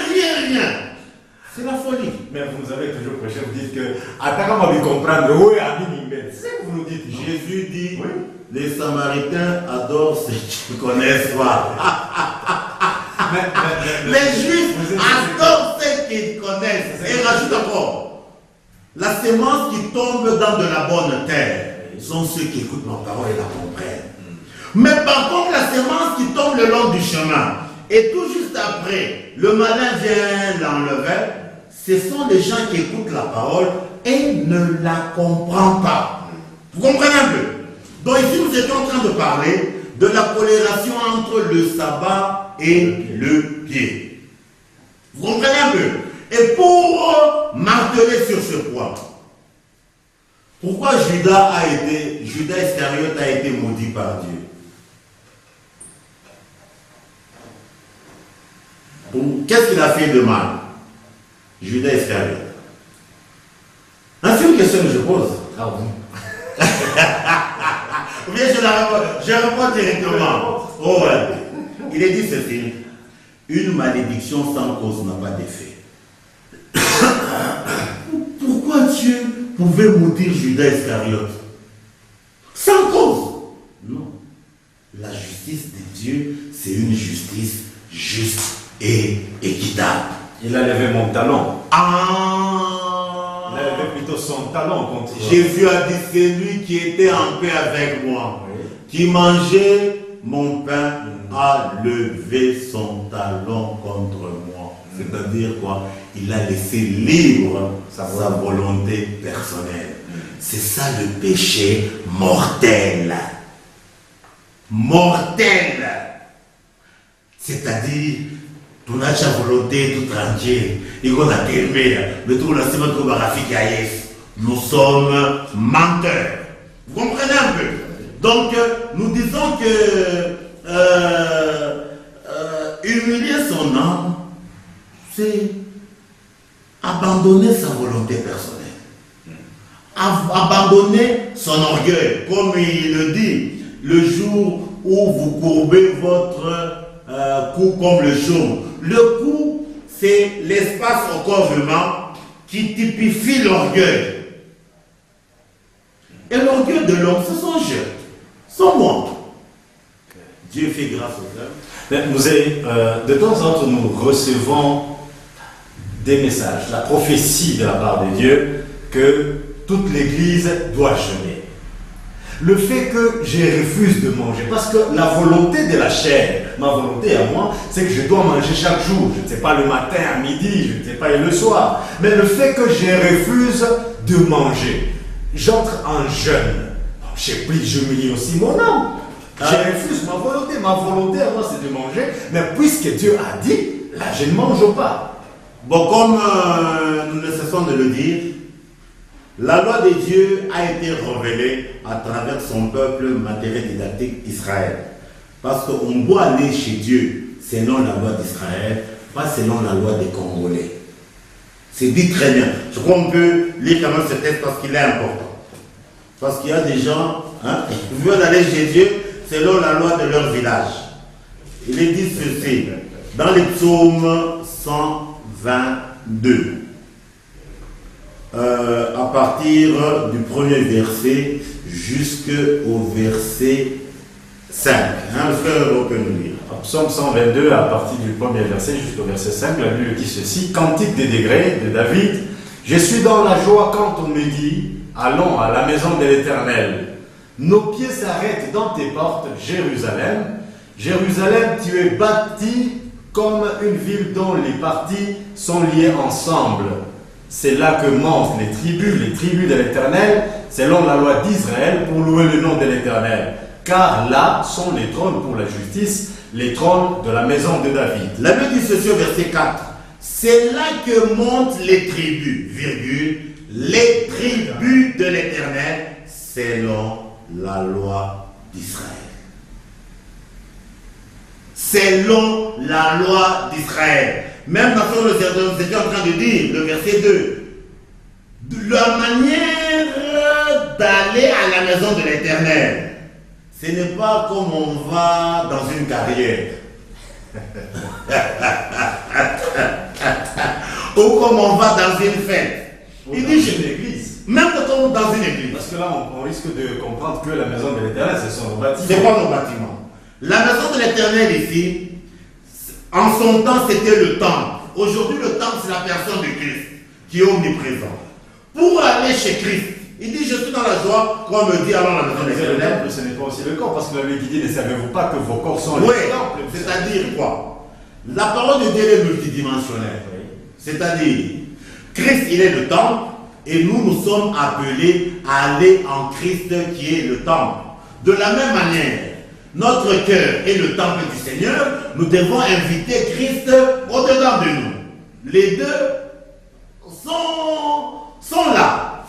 C'est la folie. Mais vous avez toujours prêché, vous dites que attaquons à lui comprendre. Oui, c'est ce que vous nous dites. Jésus dit, oui. Les Samaritains adorent ce qu'ils ne connaissent pas. Les Juifs adorent ce qu'ils connaissent. Et rajoute encore, la sémence qui tombe dans de la bonne terre sont ceux qui écoutent ma parole et la comprennent. Mais par contre, la sémence qui tombe le long du chemin, et tout juste après, le malin vient l'enlever, ce sont les gens qui écoutent la parole et ne la comprennent pas. Vous comprenez un peu? Donc ici, nous étions en train de parler de la colération entre le sabbat et le pied. Vous comprenez un peu? Et pour marteler sur ce point, pourquoi Judas Iscariote a été maudit par Dieu? Qu'est-ce qu'il a fait de mal? Judas Iscariote. C'est une question que je pose. Ah oui. Ou bien je réponds directement. Oh ouais. Il est dit ceci. Une malédiction sans cause n'a pas d'effet. Pourquoi Dieu pouvait maudire Judas Iscariote? Sans cause. Non. La justice de Dieu, c'est une justice juste et équitable. Il a levé mon talon. Ah! Il a levé plutôt son talon contre moi. Jésus a dit, c'est lui qui était en paix avec moi, qui mangeait mon pain, a levé son talon contre moi. C'est-à-dire quoi? Il a laissé libre sa volonté personnelle. C'est ça le péché mortel. Mortel. C'est-à-dire, tu n'as pas volonté tout tranquille. Et qu'on a terminé. Mais tout le semaine qu'on va faire, nous sommes menteurs. Vous comprenez un peu? Donc, nous disons que humilier son âme, c'est abandonner sa volonté personnelle. Abandonner son orgueil. Comme il le dit, le jour où vous courbez votre cou comme le chaume. Le cou, c'est l'espace au corps humain qui typifie l'orgueil. Et l'orgueil de l'homme, ce sont je, sont moi. Dieu fait grâce aux hommes. De temps en temps, nous recevons des messages, la prophétie de la part de Dieu que toute l'Église doit jeûner. Le fait que je refuse de manger, parce que la volonté de la chair, ma volonté à moi, c'est que je dois manger chaque jour. Je ne sais pas le matin, à midi, je ne sais pas le soir. Mais le fait que je refuse de manger, j'entre en jeûne. J'humilie aussi mon âme. Je refuse ma volonté. Ma volonté à moi, c'est de manger. Mais puisque Dieu a dit, là, je ne mange pas. Bon, comme nous ne cessons de le dire, la loi de Dieu a été révélée à travers son peuple matériel didactique Israël. Parce qu'on doit aller chez Dieu selon la loi d'Israël, pas selon la loi des Congolais. C'est dit très bien. Je crois qu'on peut lire quand même ce texte parce qu'il est important. Parce qu'il y a des gens qui veulent aller chez Dieu selon la loi de leur village. Il est dit ceci dans les psaumes 122. À partir du premier verset jusqu'au verset 5. Le frère peut nous lire. Psaume 122, à partir du premier verset jusqu'au verset 5, la Bible dit ceci: Cantique des degrés de David. Je suis dans la joie quand on me dit, allons à la maison de l'Éternel. Nos pieds s'arrêtent dans tes portes, Jérusalem. Jérusalem, tu es bâtie comme une ville dont les parties sont liées ensemble. C'est là que montent les tribus de l'Éternel, selon la loi d'Israël, pour louer le nom de l'Éternel. Car là sont les trônes pour la justice, les trônes de la maison de David. La Bible dit ceci au verset 4. C'est là que montent les tribus, les tribus de l'Éternel, selon la loi d'Israël. Selon la loi d'Israël. Même dans ce que nous étions en train de dire, le verset 2. De la manière d'aller à la maison de l'Éternel, ce n'est pas comme on va dans une carrière. Ou comme on va dans une fête. Il dit une église. Même quand on va dans une église. Parce que là, on risque de comprendre que la maison de l'Éternel, c'est son bâtiment. C'est pas nos bâtiments. La maison de l'Éternel ici, en son temps, c'était le temple. Aujourd'hui, le temple, c'est la personne de Christ qui est omniprésent. Pour aller chez Christ, il dit, je suis dans la joie, quand on me dit, allons à la maison de l'Éternel. Ce n'est pas aussi le corps, parce que la Bible dit, ne savez-vous pas que vos corps sont les temples? C'est-à-dire quoi? La parole de Dieu est multidimensionnelle. C'est-à-dire, Christ, il est le temple, et nous sommes appelés à aller en Christ qui est le temple. De la même manière, notre cœur est le temple du Seigneur, nous devons inviter Christ au-dedans de nous. Les deux sont là.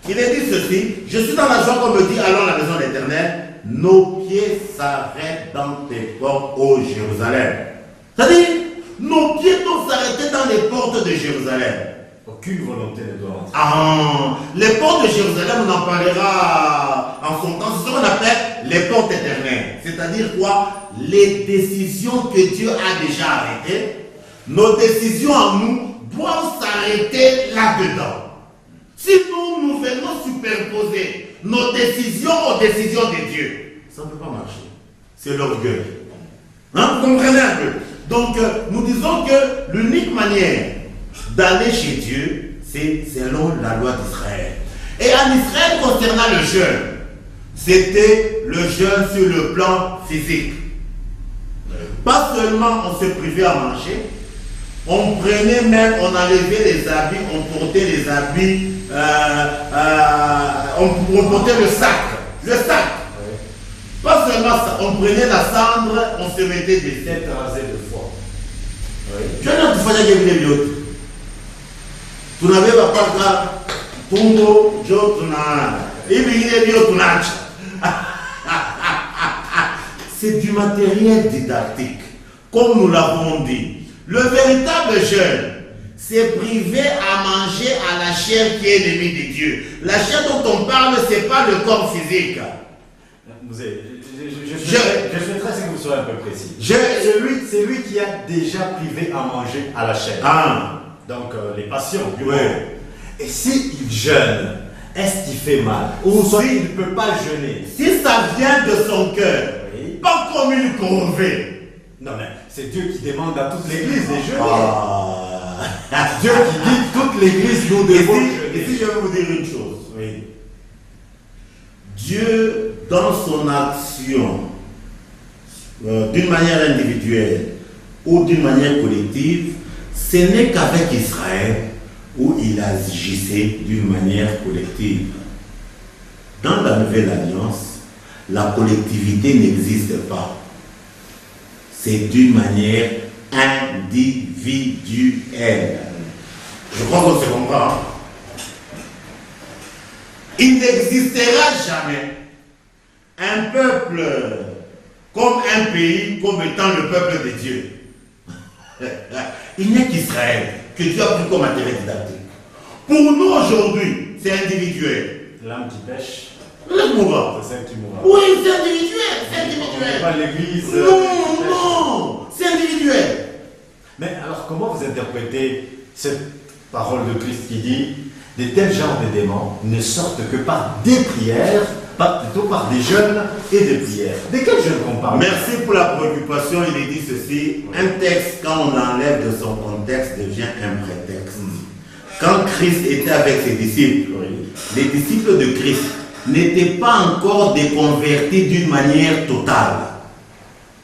Il est dit ceci, je suis dans la joie qu'on me dit, allons à la maison de l'Éternel, nos pieds s'arrêtent dans tes portes, ô Jérusalem. C'est-à-dire, nos pieds doivent s'arrêter dans les portes de Jérusalem. Aucune volonté ne doit entrer. Les portes de Jérusalem, on en parlera en son temps. C'est ce qu'on appelle les portes éternelles. C'est-à-dire quoi? Les décisions que Dieu a déjà arrêtées, nos décisions à nous doivent s'arrêter là-dedans. Si nous venons superposer nos décisions aux décisions de Dieu, ça ne peut pas marcher. C'est l'orgueil. Vous comprenez un peu? Donc, nous disons que l'unique manière d'aller chez Dieu, c'est selon la loi d'Israël. Et en Israël, concernant le jeûne, c'était le jeûne sur le plan physique. Pas seulement on se privait à manger, on prenait même, on enlevait les habits, on portait les habits, on portait le sac. Le sac. Pas seulement ça, on prenait la cendre, on se mettait des têtes rasées de foie. Je n'ai pas fait de l'autre. Tu n'avais pas de Tungo, Jo, c'est du matériel didactique. Comme nous l'avons dit, le véritable jeûne, c'est priver à manger à la chair qui est l'ennemi de Dieu. La chair dont on parle, ce n'est pas le corps physique. Je souhaiterais que vous soyez un peu précis. C'est lui qui a déjà privé à manger à la chair. Donc les passions du monde. Et s'il jeûne, est-ce qu'il fait mal? Ou soit il ne peut pas jeûner? Si ça vient de son cœur, Oui. pas comme une corvée. Non mais c'est Dieu qui demande à toute l'église de jeûner. Ah. Dieu qui dit toute l'église nous Et devons si, jeûner. et si je vais vous dire une chose, Oui. Dieu, dans son action, d'une manière individuelle ou d'une manière collective, ce n'est qu'avec Israël où il agissait d'une manière collective. Dans la nouvelle alliance, la collectivité n'existe pas. C'est d'une manière individuelle. Je crois qu'on se comprend. Il n'existera jamais un peuple comme un pays, comme étant le peuple de Dieu. Il n'y a qu'Israël que Dieu a pris comme matériel didactique. Pour nous aujourd'hui, c'est individuel. L'âme qui pêche, Laisse-moi. c'est celle qui mourra. Oui, c'est individuel, c'est On n'est individuel. pas l'église. Non, c'est individuel. Mais alors comment vous interprétez cette parole de Christ qui dit de tels genres de démons ne sortent que par des prières, plutôt par des jeûnes et des prières? De quel jeûne qu'on parle? Merci pour la préoccupation. Il est dit ceci, un texte, quand on l'enlève de son contexte, devient un prétexte. Quand Christ était avec ses disciples, les disciples de Christ n'étaient pas encore déconvertis d'une manière totale.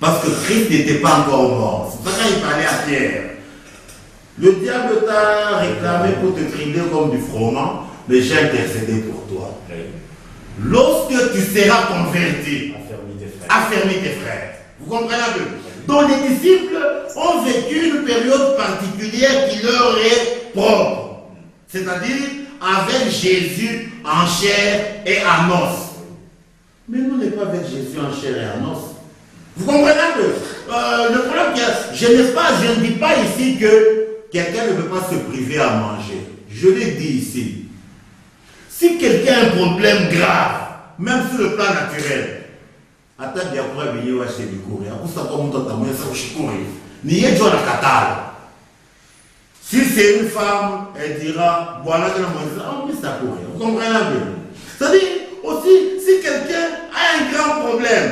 Parce que Christ n'était pas encore mort. C'est pour ça qu'il parlait à Pierre. Le diable t'a réclamé pour te crier comme du froment, mais j'ai intercédé pour toi. Lorsque tu seras converti, affermis tes frères. Vous comprenez un peu? Donc les disciples ont vécu une période particulière qui leur est propre. C'est-à-dire avec Jésus en chair et en os. Mais nous n'est pas avec Jésus en chair et en os. Vous comprenez un peu? Le problème, je ne dis pas ici que quelqu'un ne peut pas se priver à manger. Je l'ai dit ici. Si quelqu'un a un problème grave, même sur le plan naturel, si c'est une femme, elle dira, voilà que ça pourrait. Vous comprenez un peu? C'est-à-dire aussi, si quelqu'un a un grand problème,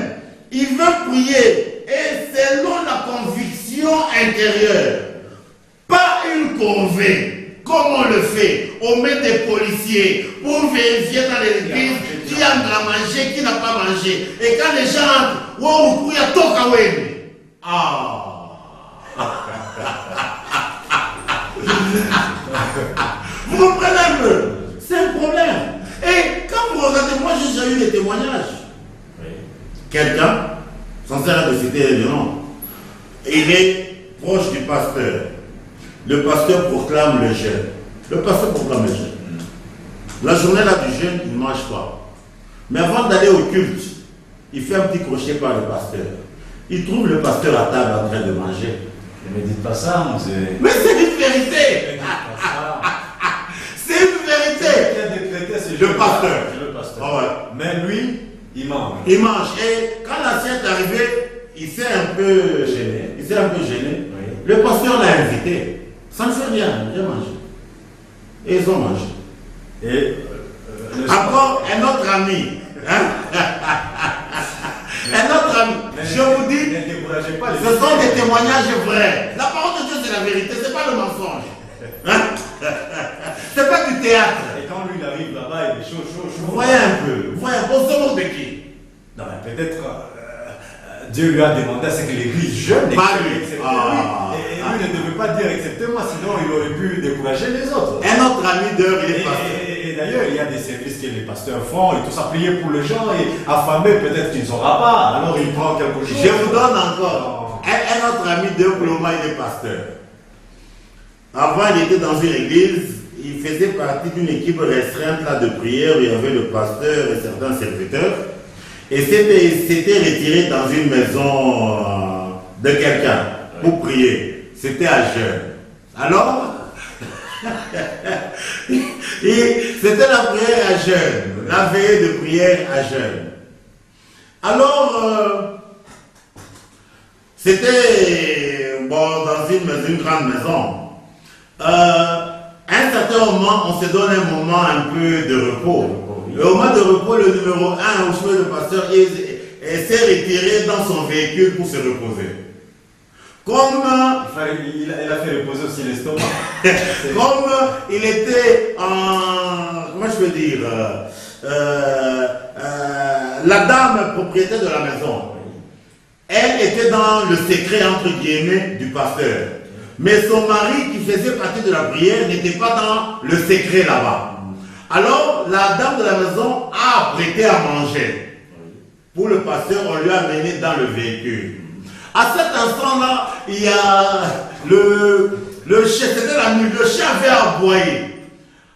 il veut prier, et selon la conviction intérieure, pas une corvée, comme on le fait, on met des policiers pour vérifier dans l'église qui a à manger, qui n'a pas mangé. Et quand les gens entrent, il y a Tokawemi. Ah! Vous comprenez un peu? C'est un problème. Et quand vous regardez, moi j'ai déjà eu des témoignages. Quelqu'un, sans faire de citer le nom, il est proche du pasteur. Le pasteur proclame le jeûne. Le pasteur proclame le jeûne. La journée là du jeûne, il ne mange pas. Mais avant d'aller au culte, il fait un petit crochet par le pasteur. Il trouve le pasteur à table en train de manger. Ne me dites pas ça, monsieur. Mais c'est une vérité. C'est une vérité. Qui a décrété ce Le pasteur. Le pasteur. Ah ouais. Mais lui, il mange. Il mange. Et quand l'assiette est arrivée, il s'est un peu Gêné. Il s'est un peu gêné. Oui. Le pasteur l'a invité. Ça ne fait rien, j'ai mangé. Et ils ont mangé. Et Encore un autre ami. Hein? Un autre ami. Je vous dis, ne découragez pas les ce sont des témoignages vrais. La parole de Dieu, c'est la vérité, c'est pas le mensonge. Hein? C'est pas du théâtre. Et quand lui il arrive là-bas, il est chaud. Vous voyez un peu. Vous voyez un peu. On se moque de qui? Non, mais peut-être Dieu lui a demandé à ce que l'église jeûne. Pas lui. Et lui ne devait pas dire acceptez-moi, sinon il aurait pu décourager les autres. Un autre ami d'heure, il est pasteur. Et d'ailleurs, il y a des services que les pasteurs font, et tout ça, prier pour les gens, et affamés, peut-être qu'il ne saura pas, alors il prend quelque chose. Je vous donne encore. Un autre ami d'heure, il est pasteur. Avant, il était dans une église, il faisait partie d'une équipe restreinte là, de prière, il y avait le pasteur et certains serviteurs. Et s'était retiré dans une maison de quelqu'un pour prier. C'était à jeûne. Alors, c'était la prière à jeûne, la veillée de prière à jeûne. Alors, c'était dans une grande maison. À un certain moment, on se donne un moment un peu de repos. Et au moment de repos, le numéro 1, au chemin de pasteur, s'est retiré dans son véhicule pour se reposer. Comme il a fait reposer aussi l'estomac. Comme il était en... Comment je peux dire la dame propriétaire de la maison, elle était dans le secret entre guillemets du pasteur. Mais son mari qui faisait partie de la prière n'était pas dans le secret là-bas. Alors la dame de la maison a prêté à manger. Pour le pasteur, on lui a amené dans le véhicule. À cet instant-là, il y a le chien, c'était la nuit, le chien avait aboyé.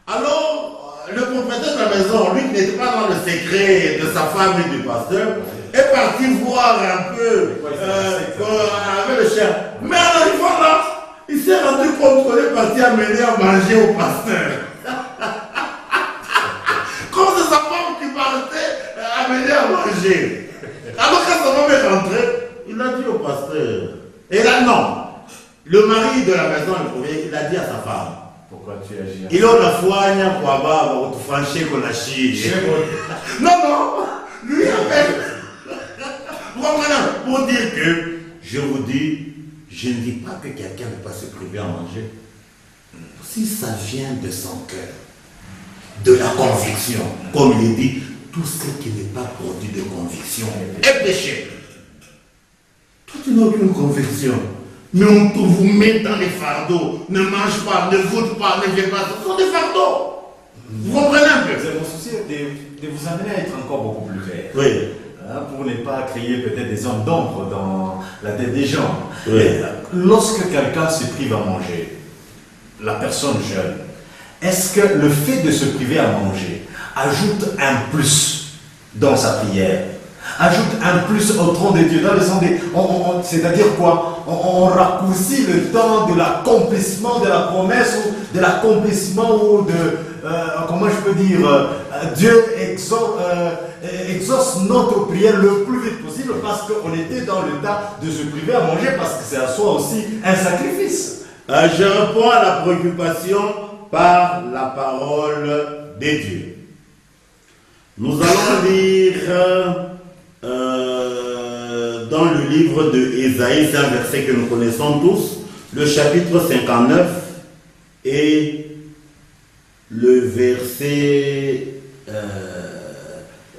Alors, le propriétaire de la maison, lui qui n'était pas dans le secret de sa femme et du pasteur, est parti voir un peu avec le chien. Mais en arrivant là, il s'est rendu compte qu'on est parti amener à manger au pasteur. Comme c'est sa femme qui partait amener à manger. Alors quand sa femme est rentrée, il a dit au pasteur. Et là, non. Le mari de la maison, il a dit à sa femme. Pourquoi tu agis? Il a la foi, il a quoi, bah, tu franchis qu'on a chié. Non, non. Lui, pour dire que, je vous dis, je ne dis pas que quelqu'un ne peut pas se priver à manger. Si ça vient de son cœur, de la conviction, comme il est dit, tout ce qui n'est pas produit de conviction est péché. Toi, tu n'as aucune conviction. Mais on vous met dans les fardeaux. Ne mange pas, ne vote pas, ne viens pas. Ce sont des fardeaux. Vous comprenez un peu? C'est mon souci de vous amener à être encore beaucoup plus clair. Oui. Pour ne pas créer peut-être des zones d'ombre dans la tête des gens. Oui. Lorsque quelqu'un se prive à manger, la personne jeune, est-ce que le fait de se priver à manger ajoute un plus dans sa prière, ajoute un plus au trône de Dieu, dans le sens c'est-à-dire quoi? On raccourcit le temps de l'accomplissement de la promesse ou de l'accomplissement ou de, comment je peux dire, Dieu exauce notre prière le plus vite possible parce qu'on était dans le temps de se priver à manger parce que c'est à soi aussi un sacrifice. Je réponds à la préoccupation par la parole de Dieu. Nous allons lire dans le livre de Ésaïe, c'est un verset que nous connaissons tous, le chapitre 59 et le verset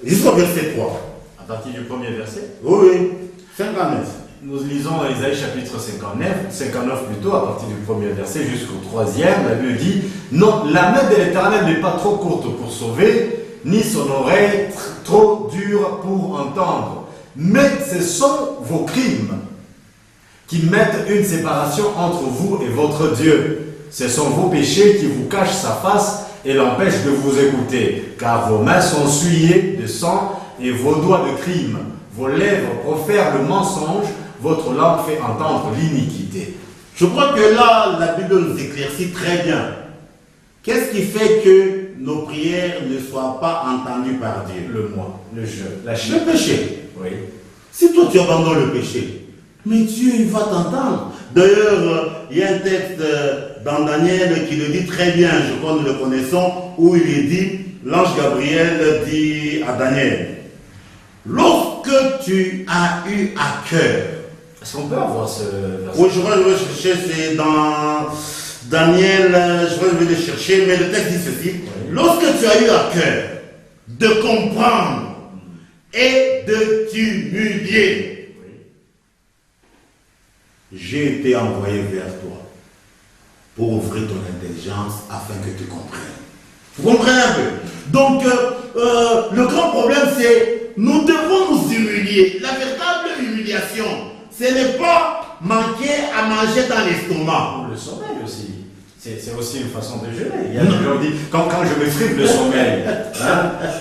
jusqu'au verset 3. À partir du premier verset? Oui, 59. Nous lisons Ésaïe chapitre 59 plutôt, à partir du premier verset jusqu'au troisième. La Bible dit: non, la main de l'Éternel n'est pas trop courte pour sauver, ni son oreille trop dure pour entendre. Mais ce sont vos crimes qui mettent une séparation entre vous et votre Dieu. Ce sont vos péchés qui vous cachent sa face et l'empêchent de vous écouter. Car vos mains sont souillées de sang et vos doigts de crime. Vos lèvres profèrent le mensonge, votre langue fait entendre l'iniquité. Je crois que là, la Bible nous éclaircit très bien. Qu'est-ce qui fait que nos prières ne soient pas entendues par Dieu? Le moi, le je, la chair. Le péché. Oui. Si toi tu abandonnes le péché, mais Dieu il va t'entendre. D'ailleurs, il y a un texte dans Daniel qui le dit très bien, je crois que nous le connaissons, où il est dit, l'ange Gabriel dit à Daniel, lorsque tu as eu à cœur. Est-ce qu'on peut avoir ce verset? Oui, je vais chercher, c'est dans Daniel, je vais le chercher, mais le texte dit ceci. Oui. Lorsque tu as eu à cœur de comprendre et de t'humilier, j'ai été envoyé vers toi pour ouvrir ton intelligence afin que tu comprennes. Vous comprenez un peu? Donc, le grand problème, c'est nous devons nous humilier. La véritable humiliation, ce n'est pas manquer à manger dans l'estomac. Le sommeil aussi. C'est aussi une façon de jeûner. Il y a des gens qui disent, quand je me prive le sommeil,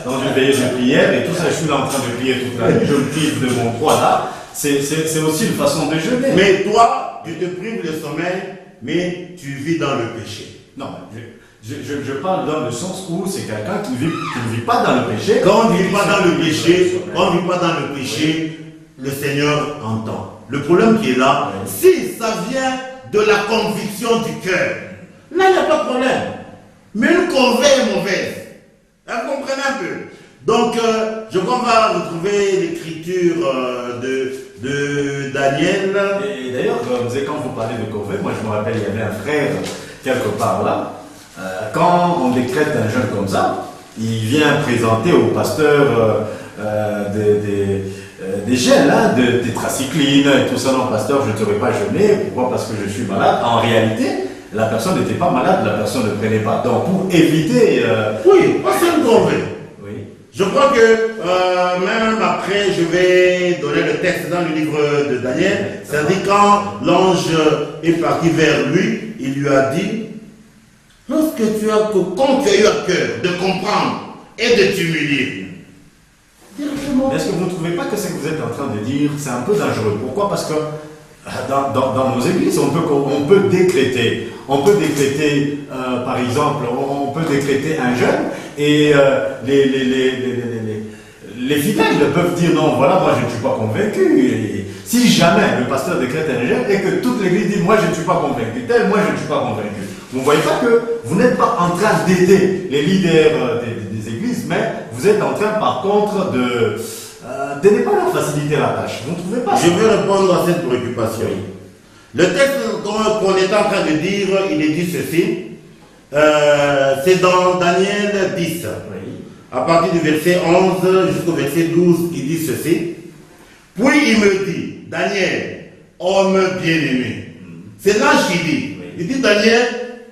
dans une veillée de prière, et tout ça, je suis là en train de prier toute la nuit, je me prive de mon droit là, c'est aussi une façon de jeûner. Mais toi, tu te prives le sommeil, mais tu vis dans le péché. Non, je parle dans le sens où c'est quelqu'un qui ne vit pas dans le péché. Quand on ne vit pas dans le péché, le Seigneur entend. Le problème qui est là, si ça vient de la conviction du cœur, là il n'y a pas de problème. Mais une corvée est mauvaise. Vous comprenez un peu? Donc, je crois qu'on va retrouver l'écriture de Daniel. Et d'ailleurs, quand vous parlez de corvée, moi je me rappelle, il y avait un frère quelque part là. Quand on décrète un jeûne comme ça, il vient présenter au pasteur des gels, hein, de tétracycline et tout ça. Non, pasteur, je ne saurais pas jeûner. Pourquoi? Parce que je suis malade. En réalité, la personne n'était pas malade, la personne ne prenait pas. Donc, pour éviter. Oui, c'est une corvée. Oui. Je crois que même après, je vais donner le texte dans le livre de Daniel. C'est-à-dire, quand l'ange est parti vers lui, il lui a dit, quand tu as eu à cœur de comprendre et de t'humilier, est-ce que vous ne trouvez pas que ce que vous êtes en train de dire, c'est un peu dangereux? Pourquoi? Parce que dans nos églises, on peut décréter. On peut décréter, par exemple, on peut décréter un jeûne et les fidèles peuvent dire non, voilà, moi je ne suis pas convaincu. Et si jamais le pasteur décrète un jeûne et que toute l'église dit moi je ne suis pas convaincu, tel, moi je ne suis pas convaincu. Vous ne voyez pas que vous n'êtes pas en train d'aider les leaders des églises, mais vous êtes en train par contre de ne pas leur faciliter la tâche. Vous ne trouvez pas? Je vais répondre à cette préoccupation. Le texte qu'on est en train de dire, il est dit ceci. C'est dans Daniel 10. Oui. À partir du verset 11 jusqu'au verset 12, il dit ceci. Puis il me dit, Daniel, homme bien-aimé. C'est l'ange qui dit. Oui. Il dit, Daniel,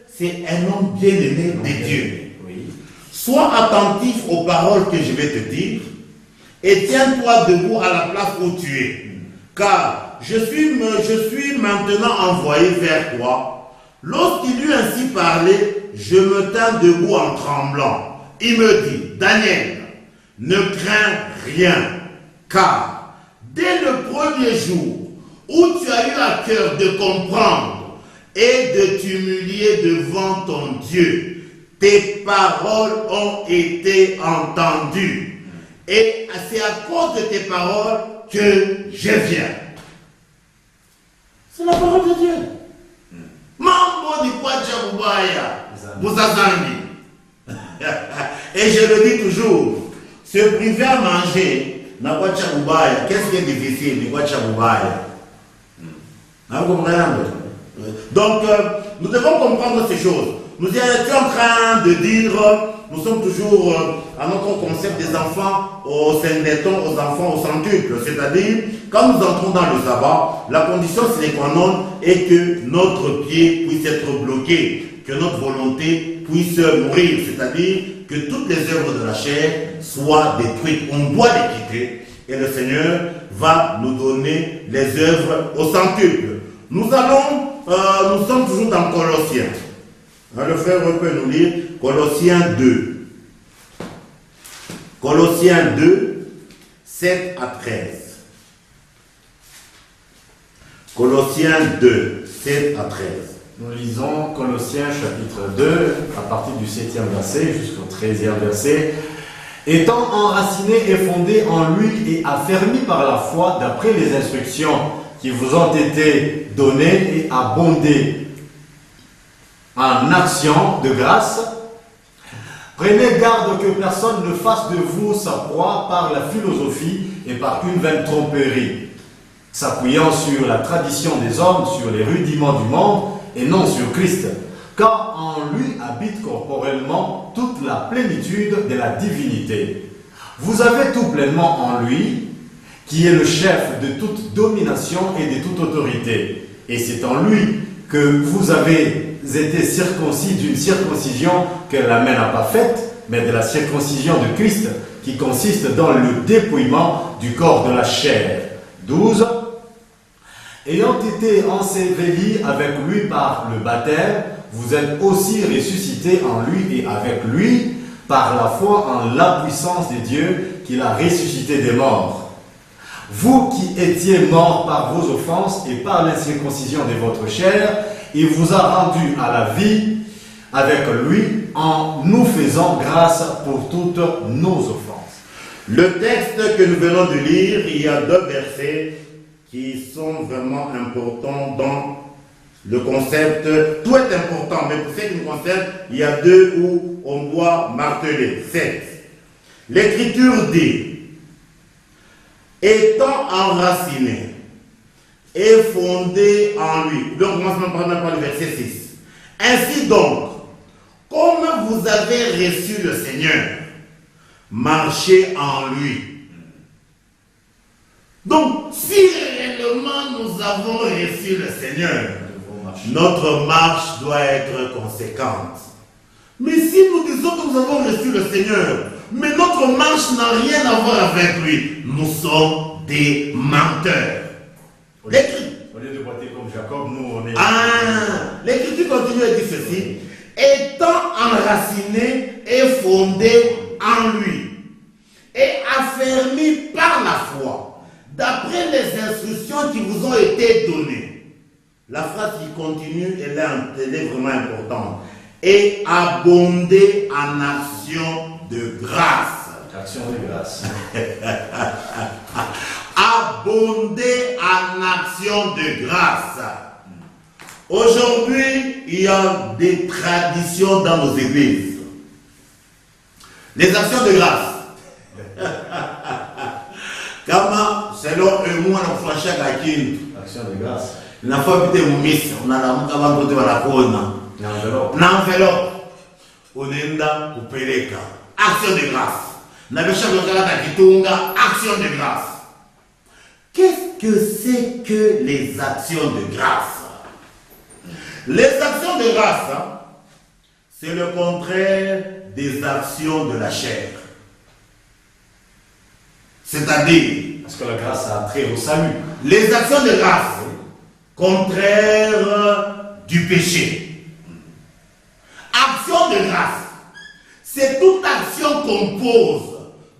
c'est un homme bien-aimé de Dieu. Oui. Sois attentif aux paroles que je vais te dire et tiens-toi debout à la place où tu es. Car je suis maintenant envoyé vers toi. Lorsqu'il eut ainsi parlé, je me tins debout en tremblant. Il me dit, Daniel, ne crains rien, car dès le premier jour où tu as eu à cœur de comprendre et de t'humilier devant ton Dieu, tes paroles ont été entendues. Et c'est à cause de tes paroles que je viens. C'est la parole de Dieu. Mambo di kwacha bubaya, Muzazangi. Et je le dis toujours, se priver à manger, na kwacha bubaya, qu'est-ce qui est difficile, ni kwacha bubaya? Vous comprenez? Donc, nous devons comprendre ces choses. Nous étions en train de dire, nous sommes toujours à notre concept des enfants au Saint-Néton, aux enfants au centuple. C'est-à-dire, quand nous entrons dans le sabbat, la condition sine qua non est que notre pied puisse être bloqué, que notre volonté puisse mourir. C'est-à-dire que toutes les œuvres de la chair soient détruites. On doit les quitter et le Seigneur va nous donner les œuvres au centuple. Nous sommes toujours dans Colossiens. Le frère peut nous lire Colossiens 2. Colossiens 2, 7 à 13. Colossiens 2, 7 à 13. Nous lisons Colossiens chapitre 2, à partir du 7e verset jusqu'au 13e verset. Étant enraciné et fondé en lui et affermi par la foi d'après les instructions qui vous ont été données et abondées en action de grâce, prenez garde que personne ne fasse de vous sa proie par la philosophie et par une vaine tromperie, s'appuyant sur la tradition des hommes, sur les rudiments du monde et non sur Christ, car en lui habite corporellement toute la plénitude de la divinité. Vous avez tout pleinement en lui, qui est le chef de toute domination et de toute autorité. Et c'est en lui que vous avez été circoncis d'une circoncision que la main n'a pas faite, mais de la circoncision de Christ, qui consiste dans le dépouillement du corps de la chair. 12. Ayant été ensevelis avec lui par le baptême, vous êtes aussi ressuscités en lui et avec lui, par la foi en la puissance de Dieu qu'il a ressuscité des morts. Vous qui étiez morts par vos offenses et par l'incirconcision de votre chair, il vous a rendus à la vie avec lui en nous faisant grâce pour toutes nos offenses. Le texte que nous venons de lire, il y a deux versets qui sont vraiment importants dans Le concept, tout est important, mais pour ce qui me concerne, il y a deux où on doit marteler. 7. L'écriture dit, étant enraciné et fondé en lui. Donc, commençons par le verset 6. Ainsi donc, comme vous avez reçu le Seigneur, marchez en lui. Donc, si réellement nous avons reçu le Seigneur, notre marche doit être conséquente. Mais si nous disons que nous avons reçu le Seigneur, mais notre marche n'a rien à voir avec lui, nous sommes des menteurs. Au lieu de boiter comme Jacob, nous on est... L'Écriture continue à dire ceci. Étant enraciné et fondé en lui, et affermi par la foi, d'après les instructions qui vous ont été données. La phrase qui continue, elle est vraiment importante. Et abonder en action de grâce. Action de grâce. Abonder en action de grâce. Aujourd'hui, il y a des traditions dans nos églises. Les actions de grâce. Comment, selon un mois, on a chaque action de grâce. On a fait une mise, on a la enveloppe. On a kupeleka. Action de grâce. On a action de grâce. Qu'est-ce que c'est que les actions de grâce? Les actions de grâce, c'est le contraire des actions de la chair. C'est-à-dire, parce que la grâce a trait au salut. Les actions de grâce, contraire du péché. Action de grâce, c'est toute action qu'on pose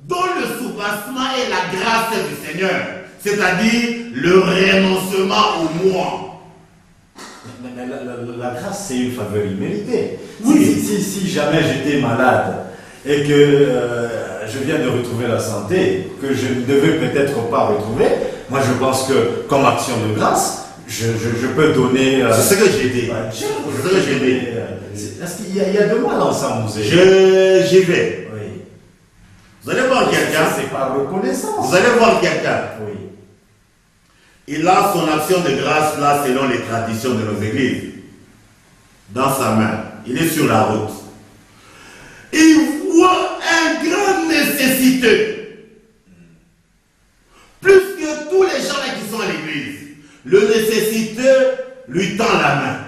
dont le soubassement est la grâce du Seigneur, c'est-à-dire le renoncement au moi. La grâce, c'est une faveur imméritée. Oui. Si jamais j'étais malade et que je viens de retrouver la santé, que je ne devais peut-être pas retrouver, moi je pense que comme action de grâce, je peux donner... c'est ce que j'ai dit. C'est ce que j'ai dit. Est-ce qu'il y a de mal ensemble, vous j'y vais. Oui. Vous allez voir quelqu'un. C'est par reconnaissance. Vous allez voir quelqu'un. Oui. Il a son action de grâce là selon les traditions de nos églises. Dans sa main. Il est sur la route. Il voit un grand nécessiteux. Plus que tous les gens là qui sont à l'église. Le nécessiteux lui tend la main.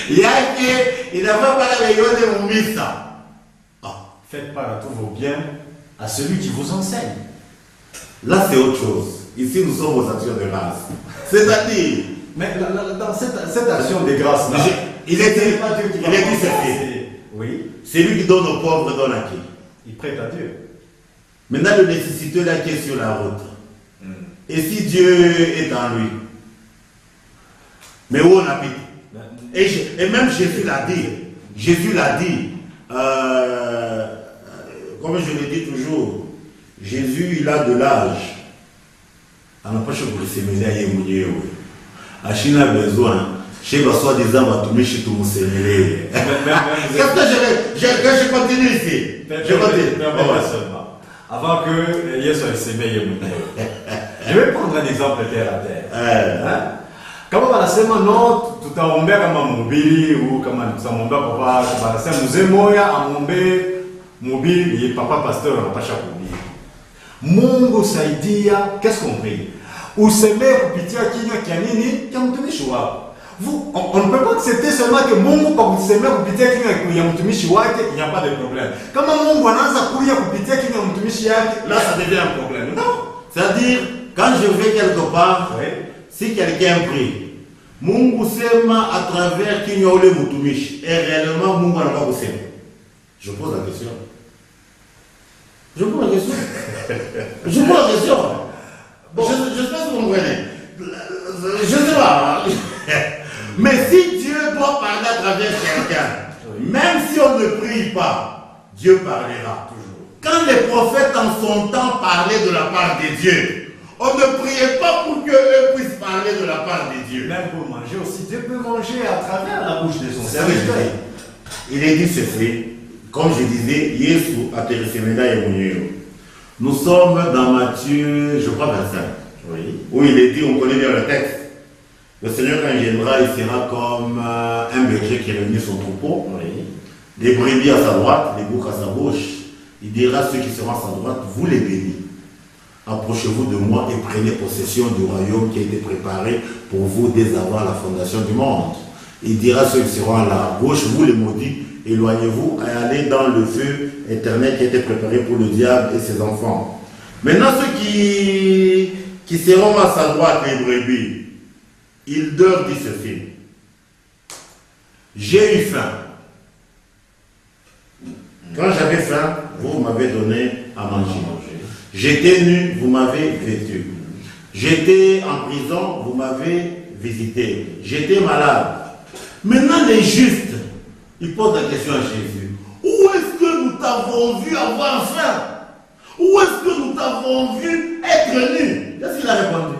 Il n'a pas parlé de mon missa. Faites part à tous vos biens à celui qui vous enseigne. Là, c'est autre chose. Ici, nous sommes aux actions de grâce. C'est-à-dire... Mais dans cette action de grâce, là, il est dit ceci. Oui. C'est lui qui donne aux pauvres, donne à qui? Il prête à Dieu. Maintenant, le nécessiteux là qui est sur la route. Et si Dieu est en lui? Mais où on habite? Et même Jésus l'a dit. Jésus l'a dit. Comme je le dis toujours, Jésus, il a de l'âge. On n'a pas choisi pour se mêler à Yémounié. Achille a besoin. Chez va soi-disant, va tout mettre tout se mêler. Je continue ici. Je continue. Avant que Yesu se mêle Yémounié. Je vais prendre un exemple terre à terre. Kama wanasema no tutaombea kama mhubiri ou kama tutaombea papa wanasema mzee moya amombe mhubiri et papa pasteur anapasha kuhubiri. Mungu saidia, qu'est-ce qu'on prie? Usemee kupitia kinywa kia nini? Kia mtumishi wako. On ne peut pas accepter seulement que Mungu kwa kusemea kupitia kinywa ya mtumishi wake, il n'y a pas de problème. Kama Mungu anaanza kulia kupitia kinywa ya mtumishi yake, là ça devient un problème. Non, c'est-à-dire quand je vais quelque part, oui. Si quelqu'un prie, Mungu sema à travers kinywa ule mtumishi, et réellement Mungu anataka kusema. Je pose la question. Je pose la question. Bon. Je sais pas si vous comprenez. Je sais pas. Mais si Dieu doit parler à travers quelqu'un, même si on ne prie pas, Dieu parlera toujours. Quand les prophètes en son temps parlaient de la part de Dieu, On ne priait pas pour qu'eux puissent parler de la part de Dieu. Même pour manger aussi, Dieu peut manger à travers la bouche de son serviteur. Il est dit ceci, comme je disais, Yesu a nous sommes dans Matthieu, je crois 25, oui, où il est dit, on connaît bien le texte. Le Seigneur, quand il viendra, il sera comme un berger qui réunit son troupeau. Oui. Les brebis à sa droite, les boucs à sa gauche. Il dira à ceux qui seront à sa droite, vous les bénis. Approchez-vous de moi et prenez possession du royaume qui a été préparé pour vous dès avant la fondation du monde. Il dira à ceux qui seront à la gauche, vous les maudits, éloignez-vous et allez dans le feu éternel qui a été préparé pour le diable et ses enfants. Maintenant, ceux qui seront à sa droite, les brebis, il leur dit ceci. J'ai eu faim. Quand j'avais faim, vous m'avez donné à manger. J'étais nu, vous m'avez vêtu. J'étais en prison, vous m'avez visité. J'étais malade. Maintenant, les justes, ils posent la question à Jésus. Où est-ce que nous t'avons vu avoir faim? Où est-ce que nous t'avons vu être nu? Qu'est-ce qu'il a répondu?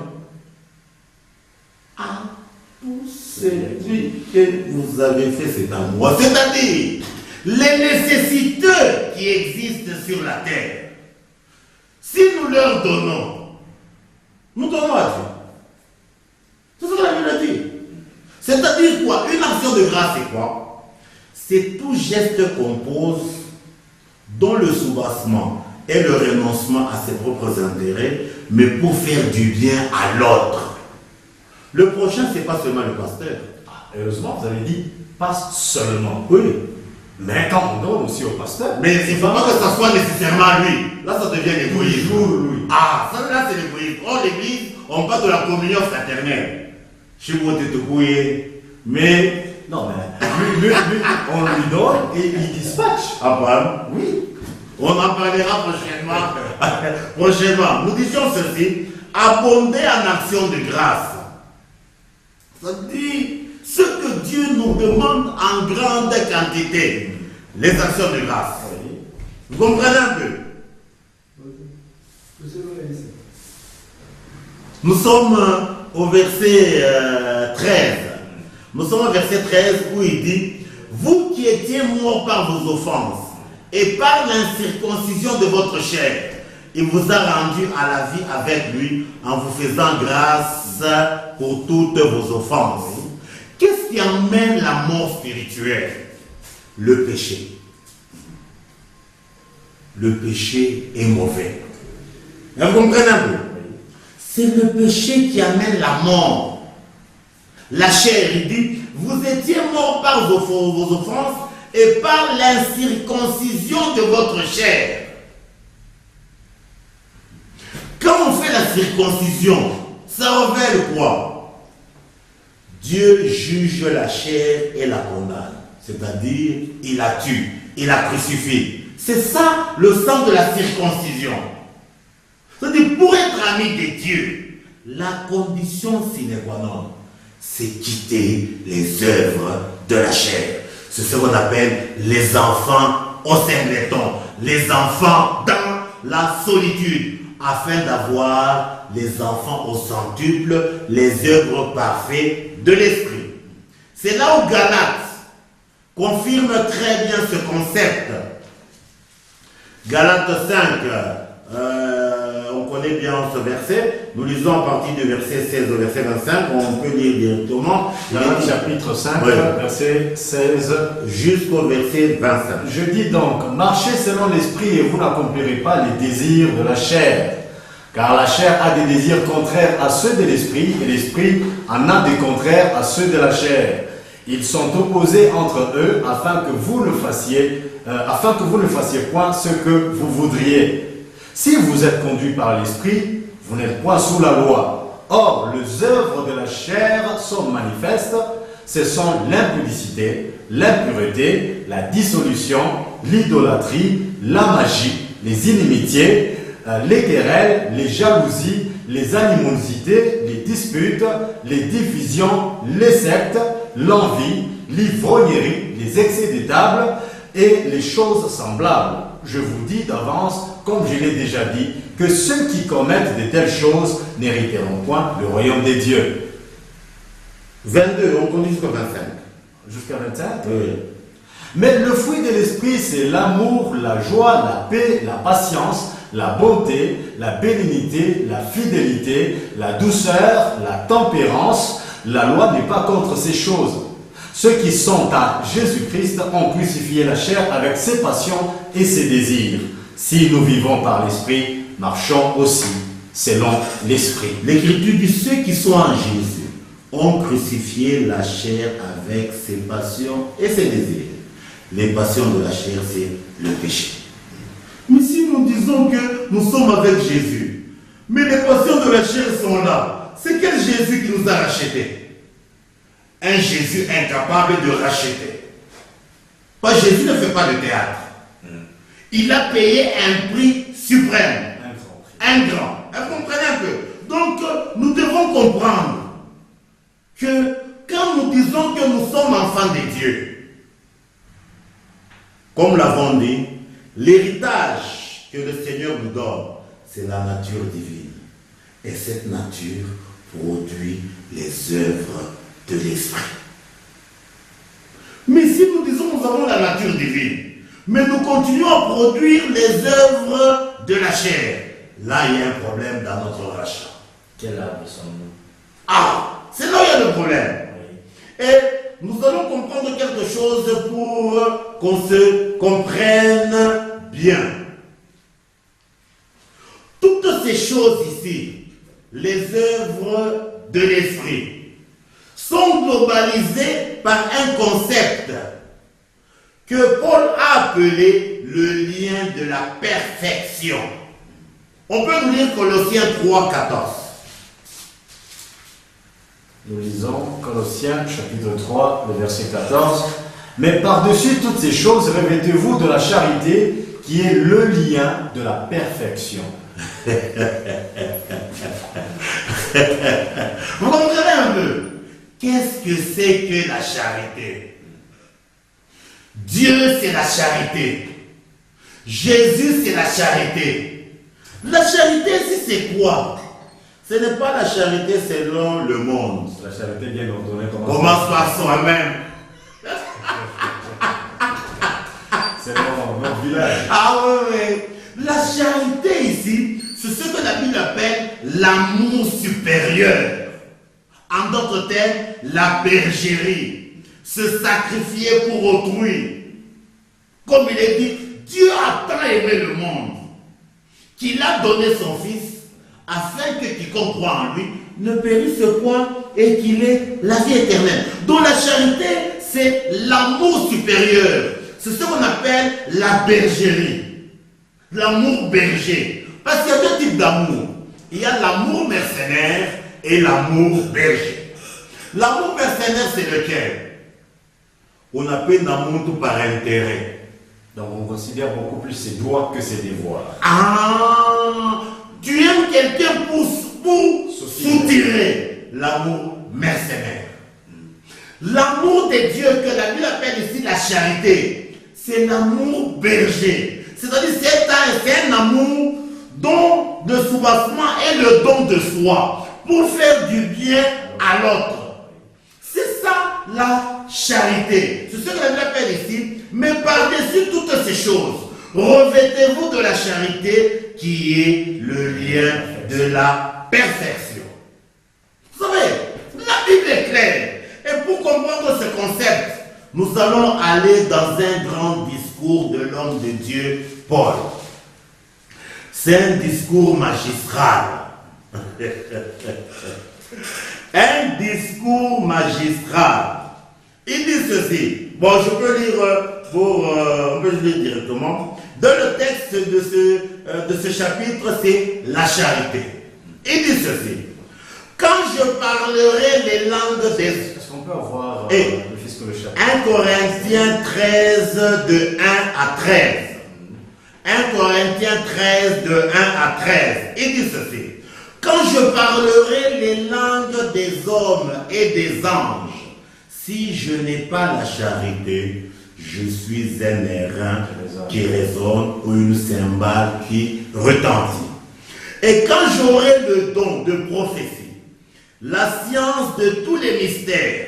Ah, pour celui que vous avez fait, c'est à moi. C'est-à-dire, les nécessités qui existent sur la terre, si nous leur donnons, nous donnons à Dieu. C'est ce que la Bible dit. C'est-à-dire quoi? Une action de grâce, c'est quoi? C'est tout geste qu'on pose dont le soubassement et le renoncement à ses propres intérêts, mais pour faire du bien à l'autre. Le prochain, ce n'est pas seulement le pasteur. Heureusement, vous avez dit, pas seulement. Oui. Mais quand on donne aussi au pasteur. Mais il ne faut pas que ça soit nécessairement lui. Là, ça devient l'égoïsme. Oui. Ah, ça là, c'est l'égoïsme. Or, l'église, on parle de la communion fraternelle. Chez vous, on te couillé. Mais. Non, mais lui, on lui donne et il dispatche. Ah, bon? Oui. On en parlera prochainement. Nous disions ceci, abonder en action de grâce. Ça dit ce que Dieu nous demande en grande quantité. Les actions de grâce. Vous comprenez un peu? Nous sommes au verset 13. Nous sommes au verset 13 où il dit, vous qui étiez morts par vos offenses et par l'incirconcision de votre chair, il vous a rendu à la vie avec lui en vous faisant grâce pour toutes vos offenses. Qu'est-ce qui emmène la mort spirituelle? Le péché. Le péché est mauvais. Vous comprenez un peu? C'est le péché qui amène la mort. La chair, il dit, vous étiez morts par vos offenses et par l'incirconcision de votre chair. Quand on fait la circoncision, ça révèle quoi? Dieu juge la chair et la condamne. C'est-à-dire, il la tue, il la crucifie. C'est ça le sens de la circoncision. C'est-à-dire, pour être ami de Dieu, la condition sine qua non, c'est quitter les œuvres de la chair. C'est ce qu'on appelle les enfants au sembleton, les enfants dans la solitude, afin d'avoir les enfants au centuple, les œuvres parfaites de l'esprit. C'est là où Galates confirme très bien ce concept. Galates 5, on connaît bien ce verset. Nous lisons à partir du verset 16 au verset 25. On peut lire directement. Galates chapitre 5, verset 16 jusqu'au verset 25. Je dis donc, marchez selon l'esprit et vous n'accomplirez pas les désirs de la chair. Car la chair a des désirs contraires à ceux de l'esprit et l'esprit en a des contraires à ceux de la chair. Ils sont opposés entre eux afin que vous ne fassiez point ce que vous voudriez. Si vous êtes conduit par l'esprit, vous n'êtes point sous la loi. Or, les œuvres de la chair sont manifestes. Ce sont l'impudicité, l'impureté, la dissolution, l'idolâtrie, la magie, les inimitiés, les querelles, les jalousies, les animosités, les disputes, les divisions, les sectes, l'envie, l'ivrognerie, les excès de table et les choses semblables. Je vous dis d'avance, comme je l'ai déjà dit, que ceux qui commettent de telles choses n'hériteront point le royaume des dieux. 22, on continue jusqu'à 25. Jusqu'à 25 ? Oui. Mais le fruit de l'esprit, c'est l'amour, la joie, la paix, la patience, la bonté, la bénignité, la fidélité, la douceur, la tempérance. La loi n'est pas contre ces choses. Ceux qui sont à Jésus-Christ ont crucifié la chair avec ses passions et ses désirs. Si nous vivons par l'esprit, marchons aussi selon l'esprit. L'Écriture dit ceux qui sont en Jésus ont crucifié la chair avec ses passions et ses désirs. Les passions de la chair, c'est le péché. Mais si nous disons que nous sommes avec Jésus, mais les passions de la chair sont là, c'est quel Jésus qui nous a rachetés? Un Jésus incapable de racheter. Parce que Jésus ne fait pas de théâtre. Il a payé un prix suprême. Un grand. Vous comprenez un peu? Donc, nous devons comprendre que quand nous disons que nous sommes enfants de Dieu, comme l'avons dit, l'héritage que le Seigneur nous donne, c'est la nature divine. Et cette nature produit les œuvres de l'esprit. Mais si nous disons que nous avons la nature divine, mais nous continuons à produire les œuvres de la chair, là il y a un problème dans notre rachat. Quel arbre sommes-nous? Ah, c'est là où il y a le problème. Oui. Et nous allons comprendre quelque chose pour qu'on se comprenne bien. Toutes ces choses ici, les œuvres de l'esprit, sont globalisées par un concept que Paul a appelé le lien de la perfection. On peut nous lire Colossiens 3, 14. Nous lisons Colossiens chapitre 3, le verset 14. Mais par-dessus toutes ces choses, revêtez-vous de la charité qui est le lien de la perfection. Vous comprenez un peu? Qu'est-ce que c'est que la charité? Dieu, c'est la charité. Jésus, c'est la charité. La charité, c'est quoi? Ce n'est pas la charité selon le monde. La charité bien ordonnée commence par soi-même. C'est notre village. Ah oui. La charité ici, c'est ce que la Bible appelle l'amour supérieur. En d'autres termes, la bergerie. Se sacrifier pour autrui. Comme il est dit, Dieu a tant aimé le monde qu'il a donné son Fils afin que quiconque croit en lui ne périsse point et qu'il ait la vie éternelle. Donc la charité, c'est l'amour supérieur. C'est ce qu'on appelle la bergerie. L'amour berger. Parce qu'il y a deux types d'amour. Il y a l'amour mercenaire et l'amour berger. L'amour mercenaire, c'est lequel? On appelle l'amour tout par intérêt. Donc on considère beaucoup plus ses droits que ses devoirs. Ah, tu aimes quelqu'un pour soutirer. L'amour mercenaire. L'amour de Dieu que la Bible appelle ici la charité, c'est l'amour berger. C'est-à-dire c'est un amour dont le soubassement est le don de soi pour faire du bien à l'autre. C'est ça la charité. C'est ce que la Bible appelle ici. Mais par-dessus toutes ces choses, revêtez-vous de la charité qui est le lien de la perfection. Vous savez, la Bible est claire. Et pour comprendre ce concept, nous allons aller dans un grand discours de l'homme de Dieu, Paul. C'est un discours magistral. Un discours magistral. Il dit ceci. Bon, je peux lire on peut lire directement. Dans le texte de ce chapitre, c'est la charité. Il dit ceci. Quand je parlerai les langues des... Est-ce qu'on peut avoir le chapitre 1 Corinthiens 13 de 1 à 13. 1 Corinthiens 13 de 1 à 13. Il dit ceci. Quand je parlerai les langues des hommes et des anges, si je n'ai pas la charité, je suis un airain qui résonne ou une cymbale qui retentit. Et quand j'aurai le don de prophétie, la science de tous les mystères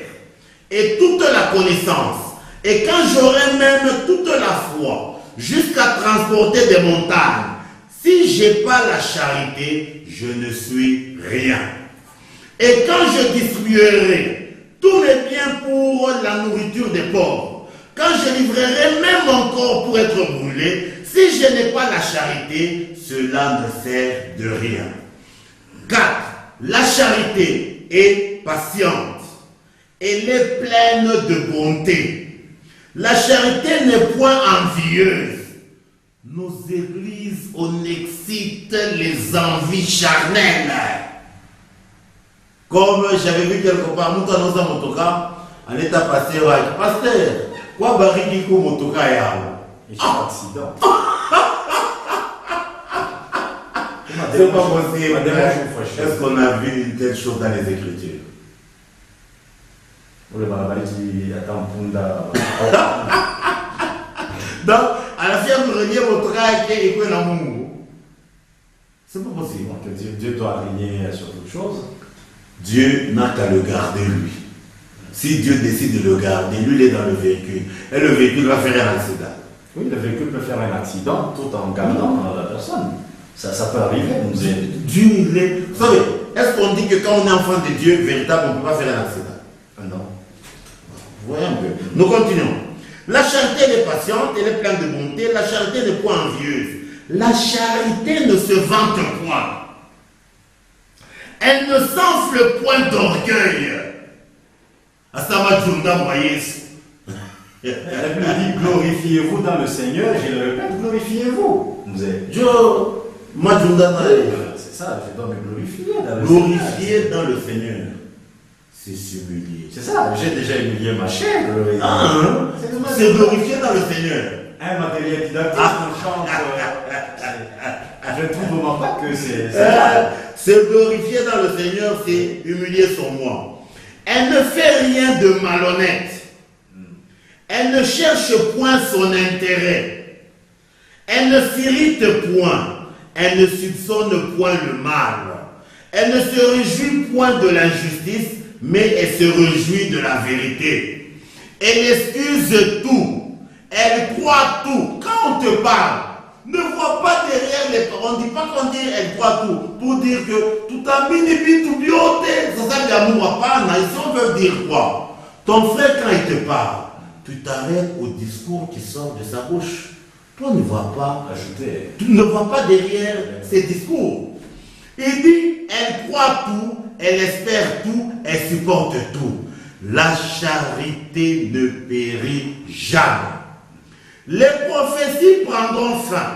et toute la connaissance, et quand j'aurai même toute la foi, jusqu'à transporter des montagnes, si je n'ai pas la charité, je ne suis rien. Et quand je distribuerai tous mes biens pour la nourriture des pauvres, quand je livrerai même mon corps pour être brûlé, si je n'ai pas la charité, cela ne sert de rien. 4. La charité est patiente. Elle est pleine de bonté. La charité n'est point envieuse. Nos églises, on excite les envies charnelles. Comme j'avais vu quelque part, nous dans nos motoka, en état passé, pasteur, quoi bariki ko motoka ya? Et c'est un accident. C'est pas possible. Est-ce qu'on a vu une telle chose dans les Écritures? Donc, à la fin de renier votre cas et quoi dans mon c'est pas possible. Dieu doit régner sur toute chose. Dieu n'a qu'à le garder lui. Si Dieu décide de le garder, lui il est dans le véhicule. Et le véhicule va faire un accident. Oui, le véhicule peut faire un accident tout en gardant la personne. Ça peut arriver. Dieu il est. Vous savez, est-ce qu'on dit que quand on est enfant de Dieu, véritable, on ne peut pas faire un accident? Non. Vous voyez un peu. Nous continuons. La charité elle est patiente, elle est pleine de bonté. La charité n'est point envieuse. La charité ne se vante point. Elle ne s'enfle point d'orgueil. Asama Djunda Moyes. La Bible dit glorifiez-vous dans le Seigneur. Je le répète, glorifiez-vous. C'est ça, je dois me glorifier dans le Seigneur. Glorifier dans le Seigneur. C'est s'humilier. C'est ça, j'ai déjà humilié ma chair. C'est glorifier dans le Seigneur. Un matériel didactique, on chante. Je ne trouve vraiment pas que c'est ça. Se glorifier dans le Seigneur, c'est humilier son moi. Elle ne fait rien de malhonnête. Elle ne cherche point son intérêt. Elle ne s'irrite point. Elle ne soupçonne point le mal. Elle ne se réjouit point de l'injustice, mais elle se réjouit de la vérité. Elle excuse tout. Elle croit tout. Quand on te parle, ne vois pas derrière les paroles. On ne dit pas qu'on dit elle croit tout. Pour dire que tout a mis tout bioté. C'est ça l'amour pas. Ici on veut dire quoi? Ton frère quand il te parle, tu t'arrêtes au discours qui sort de sa bouche. Toi ne vois pas. Ajouter. Tu ne vois pas derrière ses discours. Il dit, elle croit tout, elle espère tout, elle supporte tout. La charité ne périt jamais. Les prophéties prendront fin.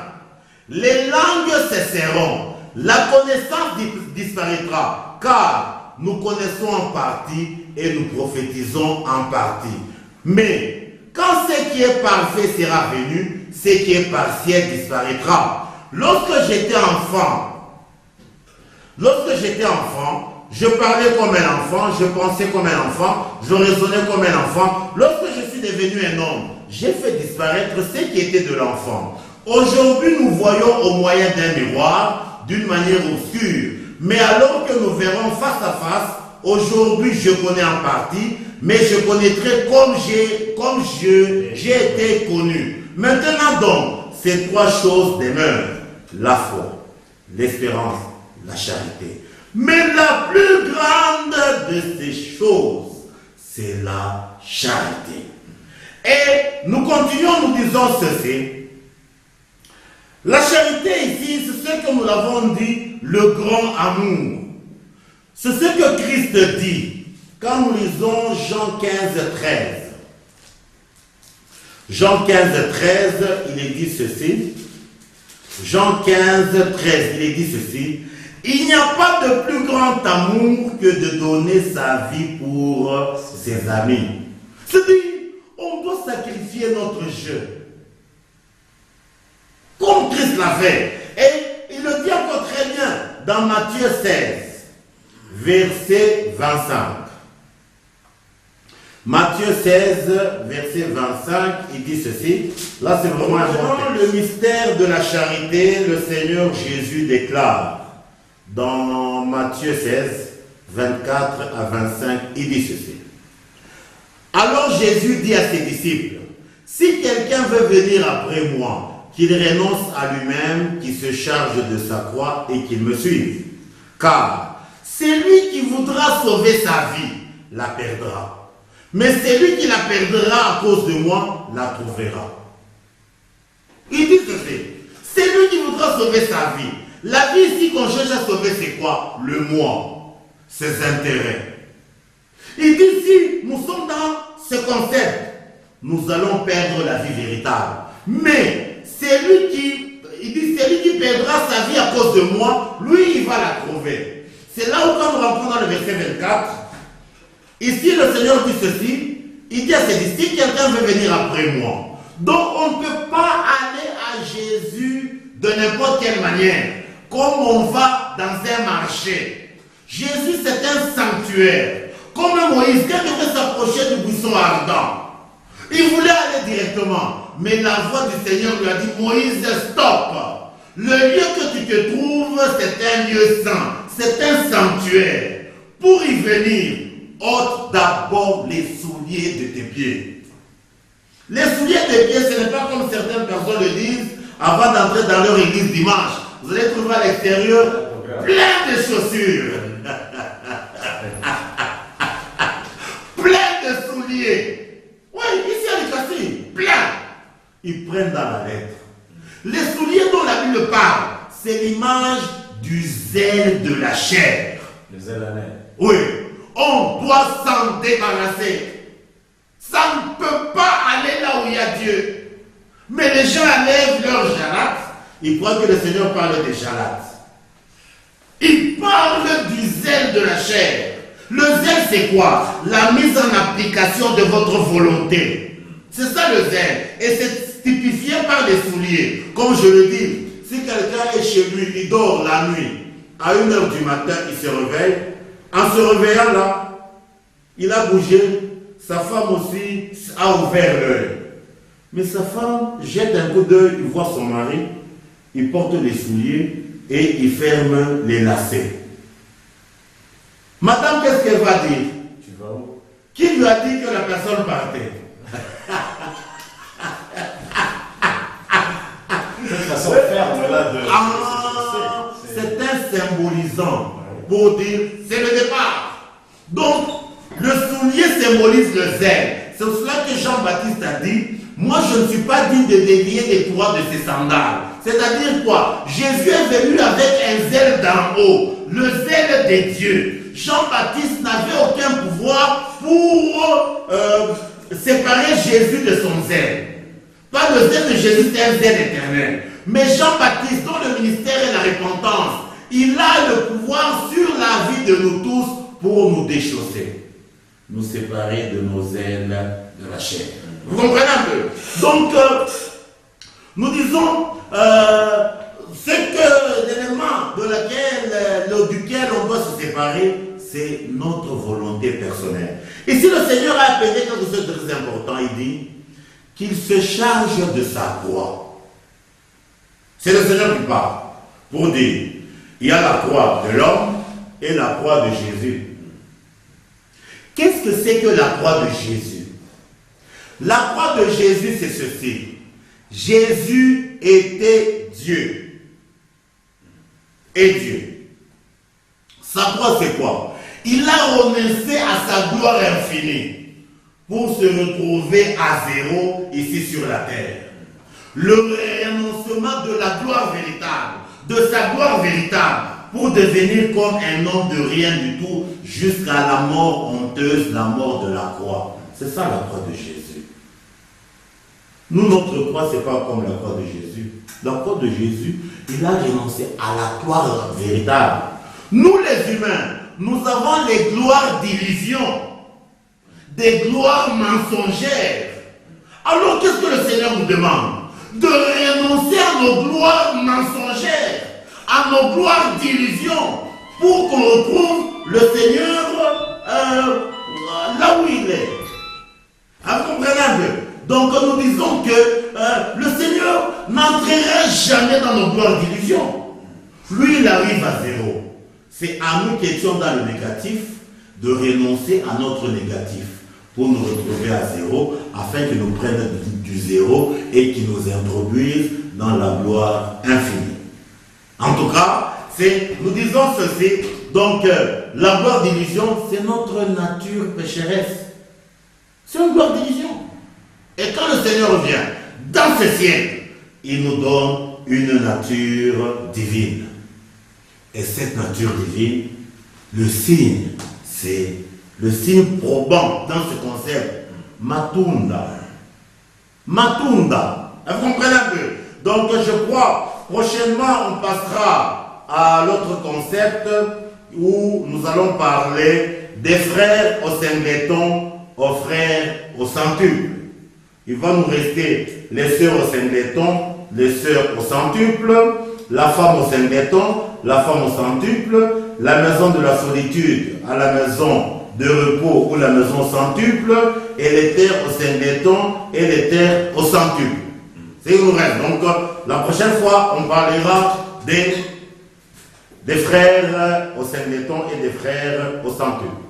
Les langues cesseront. La connaissance disparaîtra. Car nous connaissons en partie et nous prophétisons en partie. Mais quand ce qui est parfait sera venu, ce qui est partiel disparaîtra. Lorsque j'étais enfant, je parlais comme un enfant, je pensais comme un enfant, je raisonnais comme un enfant. Lorsque je suis devenu un homme, j'ai fait disparaître ce qui était de l'enfant. Aujourd'hui, nous voyons au moyen d'un miroir, d'une manière obscure. Mais alors que nous verrons face à face, aujourd'hui je connais en partie, mais je connaîtrai comme j'ai été connu. Maintenant donc, ces trois choses demeurent. La foi, l'espérance, la charité. Mais la plus grande de ces choses, c'est la charité. Et nous continuons, nous disons ceci. La charité ici, c'est ce que nous l'avons dit, le grand amour. C'est ce que Christ dit quand nous lisons Jean 15, 13. Jean 15, 13, il est dit ceci. Jean 15, 13, il est dit ceci. Il n'y a pas de plus grand amour que de donner sa vie pour ses amis. C'est-à-dire, on doit sacrifier notre jeu. Comme Christ l'a fait. Et il le dit encore très bien dans Matthieu 16, verset 25. Matthieu 16, verset 25, il dit ceci. Là, c'est vraiment important. Le mystère de la charité, le Seigneur Jésus déclare dans Matthieu 16, 24 à 25, il dit ceci. Alors Jésus dit à ses disciples, si quelqu'un veut venir après moi, qu'il renonce à lui-même, qu'il se charge de sa croix et qu'il me suive. Car celui qui voudra sauver sa vie la perdra. Mais celui qui la perdra à cause de moi la trouvera. Il dit ceci. Celui qui voudra sauver sa vie. La vie ici qu'on cherche à sauver, c'est quoi? Le moi. Ses intérêts. Il dit si nous sommes dans ce concept, nous allons perdre la vie véritable. Mais celui qui perdra sa vie à cause de moi, lui, il va la trouver. C'est là où quand nous rentrons dans le verset 24, ici le Seigneur dit ceci, il dit à ses disciples, si quelqu'un veut venir après moi. Donc on ne peut pas aller à Jésus de n'importe quelle manière, comme on va dans un marché. Jésus c'est un sanctuaire. Comme Moïse, quand il devait s'approcher du buisson ardent, il voulait aller directement. Mais la voix du Seigneur lui a dit, Moïse, stop. Le lieu que tu te trouves, c'est un lieu saint. C'est un sanctuaire. Pour y venir, ôte d'abord les souliers de tes pieds. Les souliers de pieds, ce n'est pas comme certaines personnes le disent, avant d'entrer dans leur église dimanche. Vous allez trouver à l'extérieur plein de chaussures. Plein de souliers. Oui, ici à l'Écossais, plein. Ils prennent dans la lettre. Les souliers dont la Bible parle, c'est l'image du zèle de la chair. Le zèle à l'air. Oui, on doit s'en débarrasser. Ça ne peut pas aller là où il y a Dieu. Mais les gens enlèvent leurs jalates. Ils croient que le Seigneur parle des jalates. Il parle du zèle de la chair. Le zèle, c'est quoi? La mise en application de votre volonté. C'est ça le zèle. Et c'est typifié par des souliers. Comme je le dis, si quelqu'un est chez lui, il dort la nuit, à 1h du matin, il se réveille. En se réveillant là, il a bougé. Sa femme aussi a ouvert l'œil. Mais sa femme jette un coup d'œil, il voit son mari, il porte les souliers et il ferme les lacets. Madame, qu'est-ce qu'elle va dire? Tu vas où? Qui lui a dit que la personne partait? Cette façon ferme là de... C'est un symbolisant pour dire c'est le départ. Donc, le soulier symbolise le zèle. C'est cela que Jean-Baptiste a dit. Moi, je ne suis pas digne de délier les courroies de ses sandales. C'est-à-dire quoi? Jésus est venu avec un zèle d'en haut, le zèle des dieux. Jean-Baptiste n'avait aucun pouvoir pour séparer Jésus de son zèle. Pas le zèle de Jésus, c'est un zèle éternel. Mais Jean-Baptiste, dont le ministère est la repentance, il a le pouvoir sur la vie de nous tous pour nous déchausser, nous séparer de nos ailes de la chair. Vous comprenez un peu? Donc, nous disons, l'élément duquel on doit se séparer, c'est notre volonté personnelle. Ici, le Seigneur a appelé quelque chose de très important. Il dit qu'il se charge de sa croix. C'est le Seigneur qui parle. Pour dire, il y a la croix de l'homme et la croix de Jésus. Qu'est-ce que c'est que la croix de Jésus? La croix de Jésus, c'est ceci. Jésus était Dieu. Et Dieu. Sa croix, c'est quoi? Il a renoncé à sa gloire infinie pour se retrouver à zéro ici sur la terre. Le renoncement de la gloire véritable, de sa gloire véritable, pour devenir comme un homme de rien du tout, jusqu'à la mort honteuse, la mort de la croix. C'est ça la croix de Jésus. Nous, notre croix, ce n'est pas comme la croix de Jésus. La croix de Jésus, il a renoncé à la gloire véritable. Nous, les humains, nous avons les gloires d'illusion, des gloires mensongères. Alors, qu'est-ce que le Seigneur nous demande? De renoncer à nos gloires mensongères, à nos gloires d'illusion, pour qu'on retrouve le Seigneur là où il est. vous comprenez un peu? Donc nous disons que le Seigneur n'entrera jamais dans nos gloires d'illusion. Lui, il arrive à zéro. C'est à nous qui étions dans le négatif de renoncer à notre négatif pour nous retrouver à zéro, afin qu'il nous prenne du zéro et qu'il nous introduise dans la gloire infinie. En tout cas, nous disons ceci, donc la gloire d'illusion, c'est notre nature pécheresse. C'est une gloire d'illusion. Et quand le Seigneur vient dans ce ciel, il nous donne une nature divine. Et cette nature divine, le signe, c'est le signe probant dans ce concept, Matunda. Matunda. Vous comprenez un peu? Donc je crois, prochainement on passera à l'autre concept où nous allons parler des frères au singleton, aux frères au centuple. Il va nous rester les sœurs au singleton, les sœurs au centuple, la femme au singleton, la femme au centuple, la maison de la solitude à la maison de repos ou la maison centuple, et les terres au singleton et les terres au centuple. C'est une règle. Donc la prochaine fois, on parlera des frères au singleton et des frères au centuple.